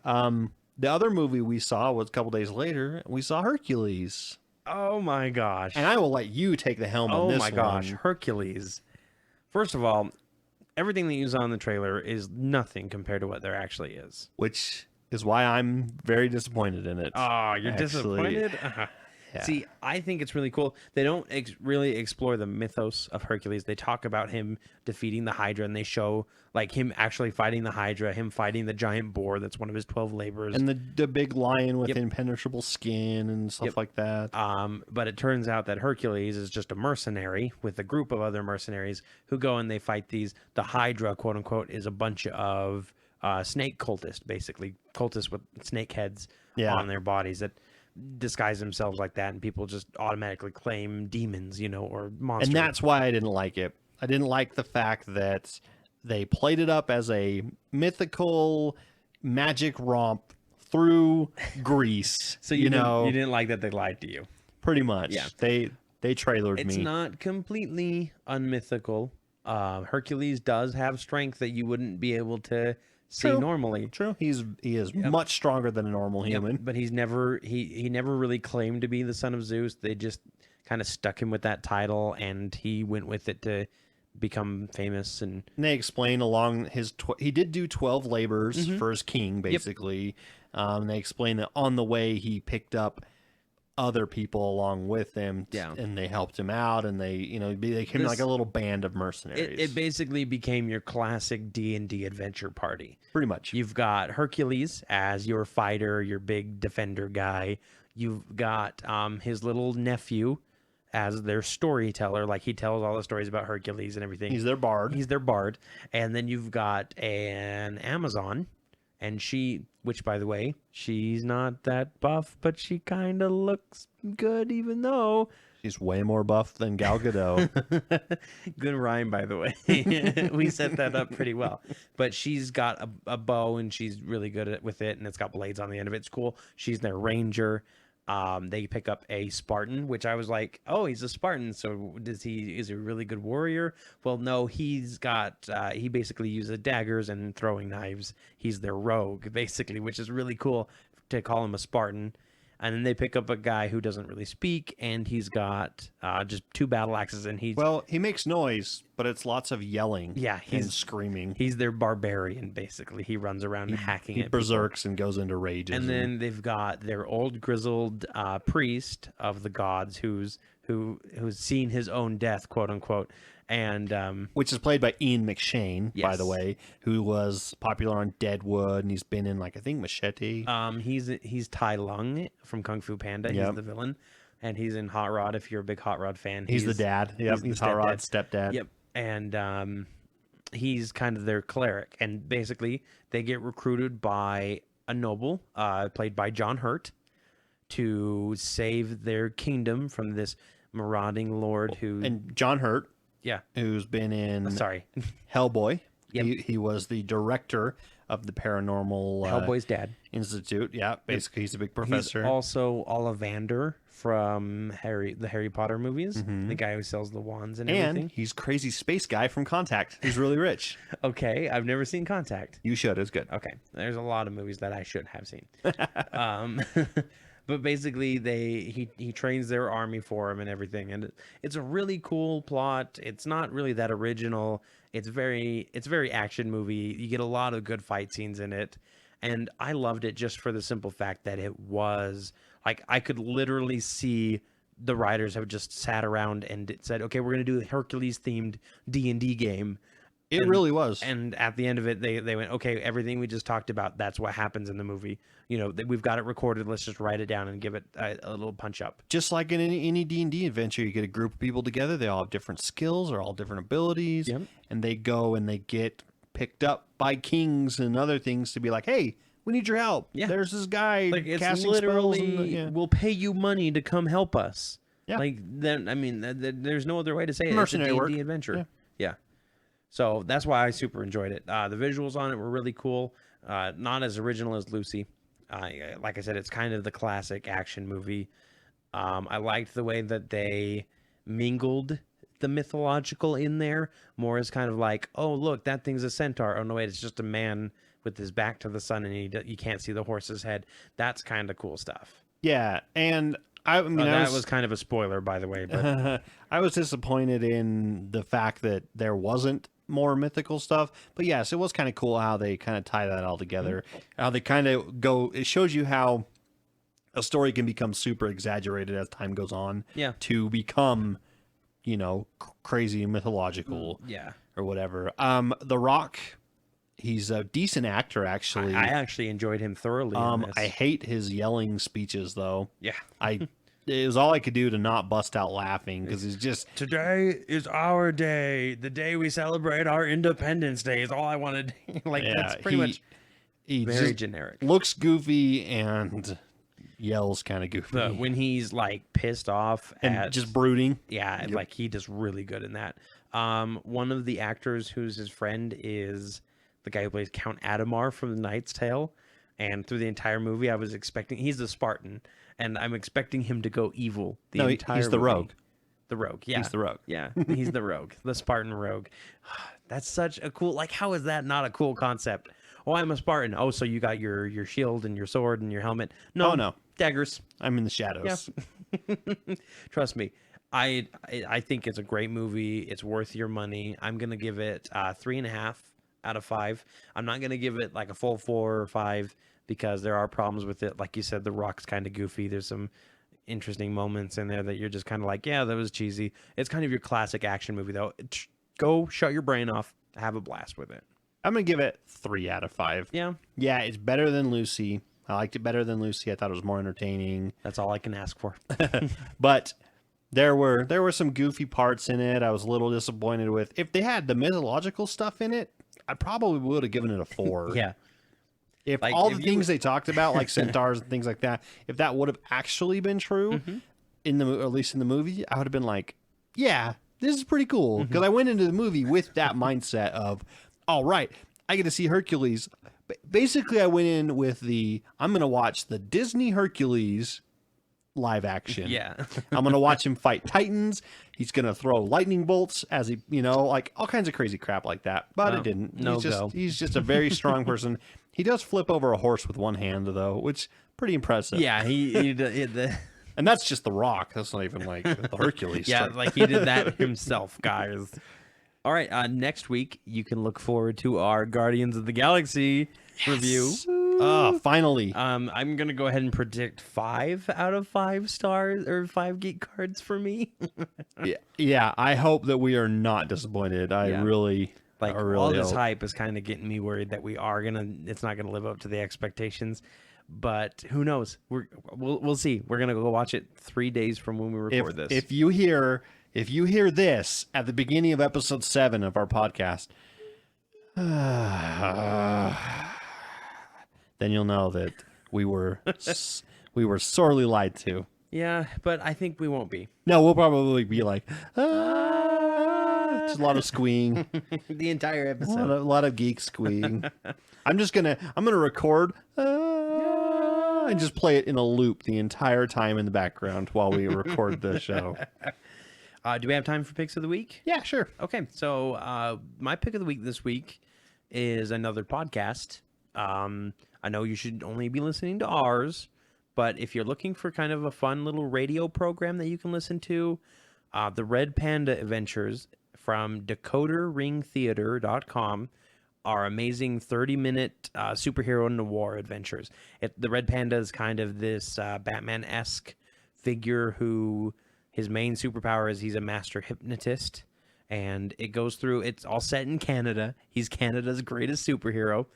The other movie we saw was a couple days later. We saw Hercules.
Oh my gosh.
And I will let you take the helm on this one.
Oh my gosh, Hercules. First of all, everything that you saw in the trailer is nothing compared to what there actually is.
Which is why I'm very disappointed in it.
Oh, you're disappointed?
Yeah.
See, I think it's really cool. They don't really explore the mythos of Hercules. They talk about him defeating the Hydra, and they show like him actually fighting the Hydra, him fighting the giant boar that's one of his 12 labors,
and the big lion with impenetrable skin and stuff like that.
But it turns out that Hercules is just a mercenary with a group of other mercenaries who go and they fight these. The Hydra, quote unquote, is a bunch of snake cultists, basically cultists with snake heads on their bodies that disguise themselves like that, and people just automatically claim demons, or monsters.
And that's why I didn't like it. I didn't like the fact that they played it up as a mythical magic romp through Greece.
So you didn't like that they lied to you.
Pretty much. Yeah. They trailered me.
It's not completely unmythical. Hercules does have strength that you wouldn't be able to see normally.
True. He is much stronger than a normal human.
But he never really claimed to be the son of Zeus. They just kind of stuck him with that title, and he went with it to become famous. And
they explain along his he did do 12 labors for his king, basically. They explain that on the way he picked up other people along with him, and they helped him out, and they became like a little band of mercenaries.
It basically became your classic D&D adventure party.
Pretty much.
You've got Hercules as your fighter, your big defender guy. You've got his little nephew as their storyteller. Like, he tells all the stories about Hercules and everything.
He's their bard.
And then you've got an Amazon, and which, by the way, she's not that buff, but she kind of looks good, even though
she's way more buff than Gal Gadot.
Good rhyme, by the way. We set that up pretty well. But she's got a bow, and she's really good with it, and it's got blades on the end of it. It's cool. She's their ranger. They pick up a Spartan, which I was like, oh, he's a Spartan. So is he a really good warrior? Well, no, he basically uses daggers and throwing knives. He's their rogue, basically, which is really cool to call him a Spartan. And then they pick up a guy who doesn't really speak, and he's got just 2 battle axes, and he
makes noise, but it's lots of yelling and screaming.
He's their barbarian, basically. He runs around hacking
he
at
berserks and goes into rages.
And then they've got their old grizzled priest of the gods who's seen his own death, quote unquote. And
which is played by Ian McShane, by the way, who was popular on Deadwood, and he's been in, like, I think, Machete.
He's Tai Lung from Kung Fu Panda. He's the villain, and he's in Hot Rod. If you're a big Hot Rod fan,
he's the dad. Yep, he's Hot Rod's stepdad.
Yep, and he's kind of their cleric, and basically they get recruited by a noble, played by John Hurt, to save their kingdom from this marauding lord
and John Hurt.
Yeah,
who's been in Hellboy. Yep. He was the director of the Paranormal
Hellboy's dad
Institute. Yeah, basically he's a big professor.
He's also Ollivander from the Harry Potter movies, the guy who sells the wands and everything.
And he's Crazy Space Guy from Contact. He's really rich.
Okay, I've never seen Contact.
You should. It's good.
Okay, there's a lot of movies that I should have seen. But basically, he trains their army for him and everything, and it's a really cool plot. It's not really that original. It's very action movie. You get a lot of good fight scenes in it, and I loved it just for the simple fact that it was like I could literally see the writers have just sat around and said, "Okay, we're gonna do a Hercules themed D&D game."
It really was.
And at the end of it, they went, okay, everything we just talked about, that's what happens in the movie. We've got it recorded. Let's just write it down and give it a little punch up.
Just like in any D&D adventure, you get a group of people together. They all have different skills or all different abilities.
Yep.
And they go and they get picked up by kings and other things to be like, hey, we need your help.
Yeah.
There's this guy
it's
casting
literally,
spells. And
we'll pay you money to come help us.
Yeah.
There's no other way to say it.
Mercenary
it's a
work.
D&D adventure. Yeah. So that's why I super enjoyed it. The visuals on it were really cool. Not as original as Lucy. Like I said, it's kind of the classic action movie. I liked the way that they mingled the mythological in there, more as kind of like, oh, look, that thing's a centaur. Oh, no, wait, it's just a man with his back to the sun, and you can't see the horse's head. That's kind of cool stuff.
Yeah, and I mean,
that was kind of a spoiler, by the way. But
I was disappointed in the fact that there wasn't more mythical stuff, but yes, it was kind of cool how they kind of tie that all together. How they kind of go, it shows you how a story can become super exaggerated as time goes on, to become, crazy mythological, or whatever. The Rock, he's a decent actor, actually.
I actually enjoyed him thoroughly in this.
I hate his yelling speeches, though.
Yeah.
It was all I could do to not bust out laughing, because he's just...
Today is our day. The day we celebrate our Independence Day is all I wanted. That's pretty much
he
very generic.
Looks goofy, and yells kind of goofy.
When he's like pissed off
and just brooding.
Yeah, like he does really good in that. One of the actors who's his friend is the guy who plays Count Adhemar from The Knight's Tale. And through the entire movie, I was expecting... He's the Spartan, and I'm expecting him to go evil the entire
he's the
movie.
rogue.
The rogue, yeah.
He's the rogue.
Yeah, he's the rogue. The Spartan rogue. That's such a cool... Like, how is that not a cool concept? Oh, I'm a Spartan. Oh, so you got your shield and your sword and your helmet. No,
no.
Daggers.
I'm in the shadows.
Yeah. Trust me. I think it's a great movie. It's worth your money. I'm going to give it 3.5 out of 5. I'm not going to give it like a full 4 or 5 because there are problems with it. Like you said, The Rock's kind of goofy. There's some interesting moments in there that you're just kind of like, yeah, that was cheesy. It's kind of your classic action movie, though. Go shut your brain off. Have a blast with it.
I'm going to give it 3 out of 5.
Yeah.
Yeah, it's better than Lucy. I liked it better than Lucy. I thought it was more entertaining.
That's all I can ask for.
But there were some goofy parts in it. I was a little disappointed with. If they had the mythological stuff in it, I probably would have given it a 4.
Yeah.
If like, all the things they talked about, like centaurs and things like that, if that would have actually been true, at least in the movie, I would have been like, yeah, this is pretty cool. Because I went into the movie with that mindset of, all right, I get to see Hercules. Basically, I went in with I'm going to watch the Disney Hercules live action.
Yeah.
I'm going to watch him fight Titans. He's going to throw lightning bolts as he, like all kinds of crazy crap like that. But it didn't. He's just a very strong person. He does flip over a horse with one hand, though, which is pretty impressive.
Yeah, he
and that's just The Rock. That's not even like the Hercules.
Yeah, like he did that himself, guys. All right, next week you can look forward to our Guardians of the Galaxy review.
Finally.
I'm gonna go ahead and predict 5 out of 5 stars or 5 geek cards for me.
yeah. I hope that we are not disappointed. I really
all this hype is kind of getting me worried that it's not gonna live up to the expectations. But who knows? We'll see. We're gonna go watch it 3 days from when we record this.
If you hear this at the beginning of episode 7 of our podcast, then you'll know that we were sorely lied to.
Yeah, but I think we won't be.
No, we'll probably be like, just a lot of squeeing.
The entire episode.
A lot of geek squeeing. I'm gonna record and just play it in a loop the entire time in the background while we record the show.
Do we have time for picks of the week?
Yeah, sure.
Okay, so my pick of the week this week is another podcast. I know you should only be listening to ours, but if you're looking for kind of a fun little radio program that you can listen to, the Red Panda Adventures from DecoderRingTheater.com are amazing 30-minute superhero noir adventures. The Red Panda is kind of this Batman-esque figure who his main superpower is he's a master hypnotist, and it goes through. It's all set in Canada. He's Canada's greatest superhero,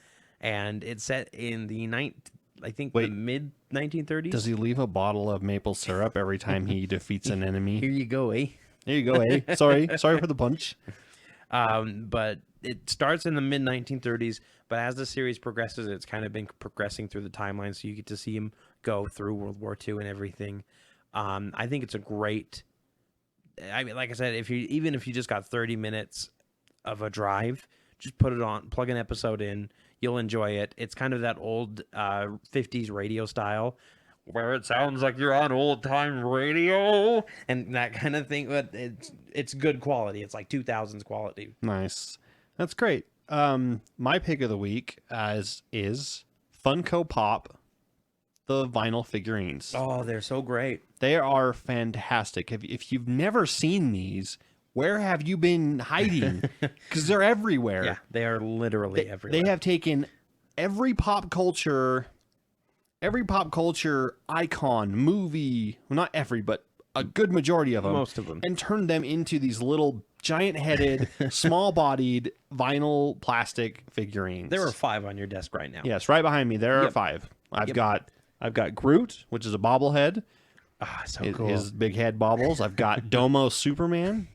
and it's set in the mid 1930s.
Does he leave a bottle of maple syrup every time he defeats an enemy?
Here you go, eh?
There you go, eh? Sorry for the punch.
But it starts in the mid 1930s, but as the series progresses, it's kind of been progressing through the timeline, so you get to see him go through World War II and everything. I think it's a great. I mean, like I said, if you just got 30 minutes of a drive, just put it on, plug an episode in, you'll enjoy it. It's kind of that old 50s radio style where it sounds like you're on old time radio and that kind of thing, but it's good quality. It's like 2000s quality.
Nice. That's great. My pick of the week is Funko Pop, the vinyl figurines.
Oh, they're so great.
They are fantastic. If you've never seen these, where have you been hiding? Because they're everywhere.
Yeah, they are literally everywhere.
They have taken every pop culture icon, movie, well, not every, but a good majority of them.
Most of them.
And turned them into these little giant-headed, small-bodied vinyl plastic figurines.
There are 5 on your desk right now.
Yes, right behind me. There are 5. I've got Groot, which is a bobblehead.
So cool.
His big head bobbles. I've got Domo Superman,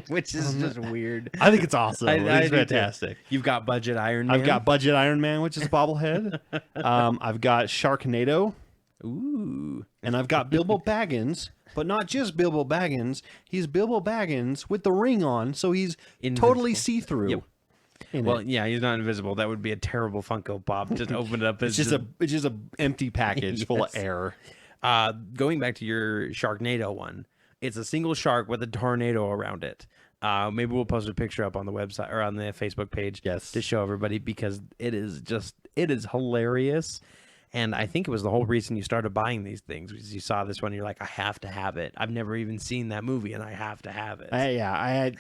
which is just weird.
I think it's awesome. It's
Too.
fantastic.
You've got Budget Iron Man.
I've got Budget Iron Man, which is a bobblehead. I've got Sharknado,
Ooh.
And I've got Bilbo Baggins, but not just Bilbo Baggins. He's Bilbo Baggins with the ring on, so he's totally
Invincible.
see-through.
Yep. Well, yeah, he's not invisible. That would be a terrible Funko Pop. Just open it up.
It's just a empty package full of air.
Going back to your Sharknado one, it's a single shark with a tornado around it. Maybe we'll post a picture up on the website or on the Facebook page to show everybody, because it is hilarious. And I think it was the whole reason you started buying these things, because you saw this one and you're like, I have to have it. I've never even seen that movie and I have to have it.
I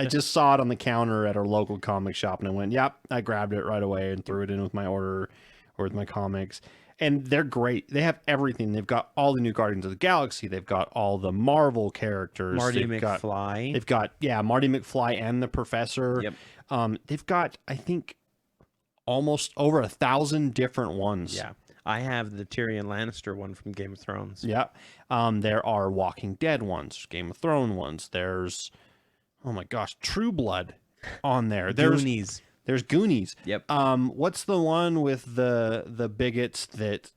just saw it on the counter at our local comic shop and I went, yep, I grabbed it right away and threw it in with my order or with my comics. And they're great. They have everything. They've got all the new Guardians of the Galaxy. They've got all the Marvel characters.
Marty McFly.
They've got Marty McFly and the Professor.
Yep.
They've got, I think, almost over 1,000 different ones.
Yeah. I have the Tyrion Lannister one from Game of Thrones.
Yeah. There are Walking Dead ones, Game of Thrones ones. There's, oh my gosh, True Blood on there.
Goonies.
There's Goonies.
Yep.
What's the one with the bigots that...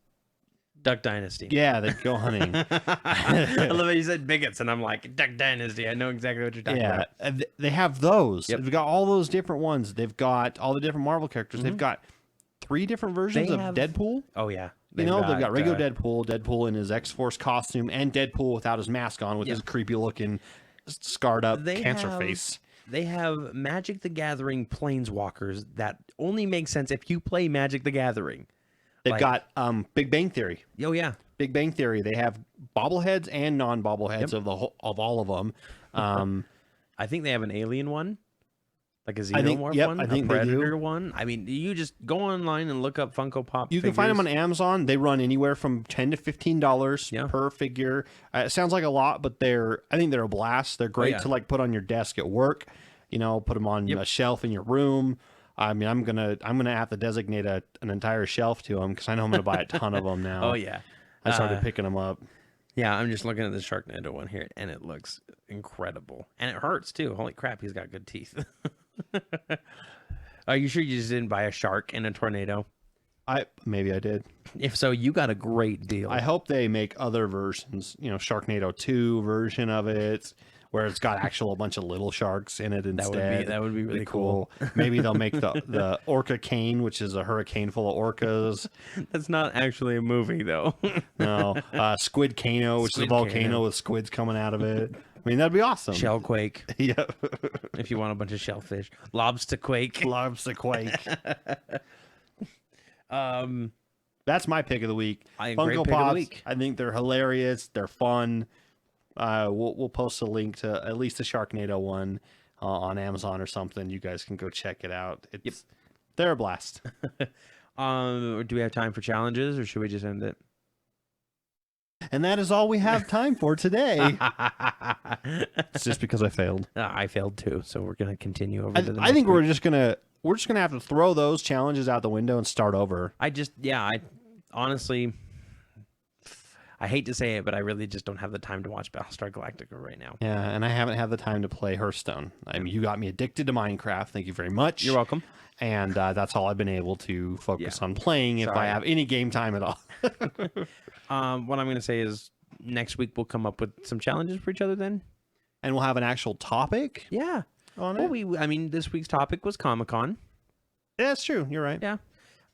Duck Dynasty.
Yeah, that go hunting.
I love how you said bigots, and I'm like, Duck Dynasty. I know exactly what you're talking about.
They have those.
Yep.
They've got all those different ones. They've got all the different Marvel characters. They've got 3 different versions of Deadpool.
Oh, yeah.
They've got regular Deadpool in his X-Force costume, and Deadpool without his mask on with his creepy-looking, scarred-up cancer face.
They have Magic the Gathering Planeswalkers that only make sense if you play Magic the Gathering.
They've got Big Bang Theory.
Oh, yeah.
Big Bang Theory. They have bobbleheads and non-bobbleheads of all of them.
I think they have an alien one, like a xenomorph one, a predator one. I mean, you just go online and look up Funko Pop.
You can find them on Amazon. They run anywhere from $10 to $15 per figure. It sounds like a lot, but I think they're a blast. They're great to like put on your desk at work. You know, put them on a shelf in your room. I mean, I'm gonna have to designate an entire shelf to them because I know I'm gonna buy a ton of them now.
Oh yeah,
I started picking them up.
Yeah, I'm just looking at the Sharknado one here, and it looks incredible, and it hurts too. Holy crap, he's got good teeth. Are you sure you just didn't buy a shark in a tornado?
Maybe I did.
If so, you got a great deal.
I hope they make other versions. You know, Sharknado 2 version of it, where it's got a bunch of little sharks in it instead.
That would be really cool.
Maybe they'll make the Orca Cane, which is a hurricane full of orcas.
That's not actually a movie, though.
No. Squid Cano, which is a volcano with squids coming out of it. I mean, that'd be awesome.
Shellquake.
Yeah.
If you want a bunch of shellfish. Lobsterquake.
Lobsterquake. That's my pick of the week.
Funko Pops,
I think they're hilarious. They're fun. We'll post a link to at least the Sharknado one on Amazon or something. You guys can go check it out. They're a blast.
Do we have time for challenges, or should we just end it?
And that is all we have time for today. It's just because I failed.
I failed too, so we're gonna continue over to the next
I think
week.
we're just gonna have to throw those challenges out the window and start over.
I honestly, I hate to say it, but I really just don't have the time to watch Battlestar Galactica right now.
Yeah, and I haven't had the time to play Hearthstone. I mean, you got me addicted to Minecraft. Thank you very much.
You're welcome.
And that's all I've been able to focus on playing if I have any game time at all.
What I'm going to say is next week we'll come up with some challenges for each other then.
And we'll have an actual topic?
Yeah.
On it?
This week's topic was Comic-Con.
Yeah, that's true. You're right.
Yeah.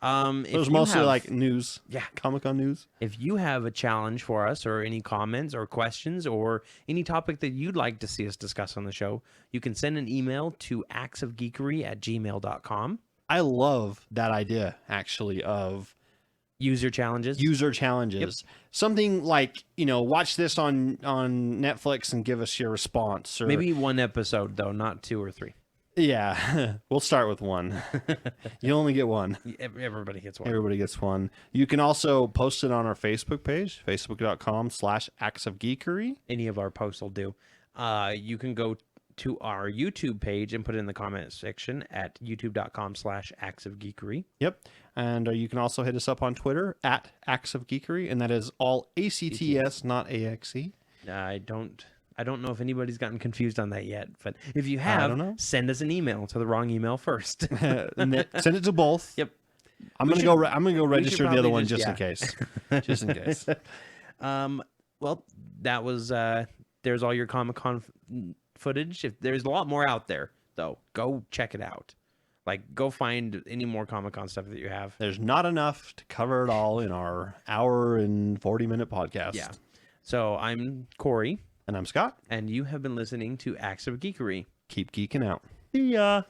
It was mostly like news.
Yeah.
Comic-Con news.
If you have a challenge for us or any comments or questions or any topic that you'd like to see us discuss on the show, you can send an email to actsofgeekery@gmail.com.
I love that idea, actually, of
user challenges.
Yep. Something like, watch this on Netflix and give us your response. Or
maybe one episode, though, not 2 or 3.
Yeah, we'll start with one. You only get one.
Everybody gets one.
Everybody gets one. You can also post it on our Facebook page, facebook.com/Acts of Geekery.
Any of our posts will do. You can go to our YouTube page and put it in the comment section at youtube.com/Acts of Geekery.
Yep. And you can also hit us up on Twitter at Acts of Geekery, and that is all ACTS, not AXE.
I don't know if anybody's gotten confused on that yet, but if you have, send us an email to the wrong email first.
Send it to both.
Yep.
I'm gonna go. I'm gonna go register the other
probably
one
just-
in case. Just in case.
Well, that was there's all your Comic-Con footage. If there's a lot more out there, though, go check it out. Like, go find any more Comic-Con stuff that you have.
There's not enough to cover it all in our hour and 40-minute podcast.
Yeah. So I'm Cory,
And I'm Scott.
and you have been listening to Acts of Geekery.
Keep geeking out.
See ya.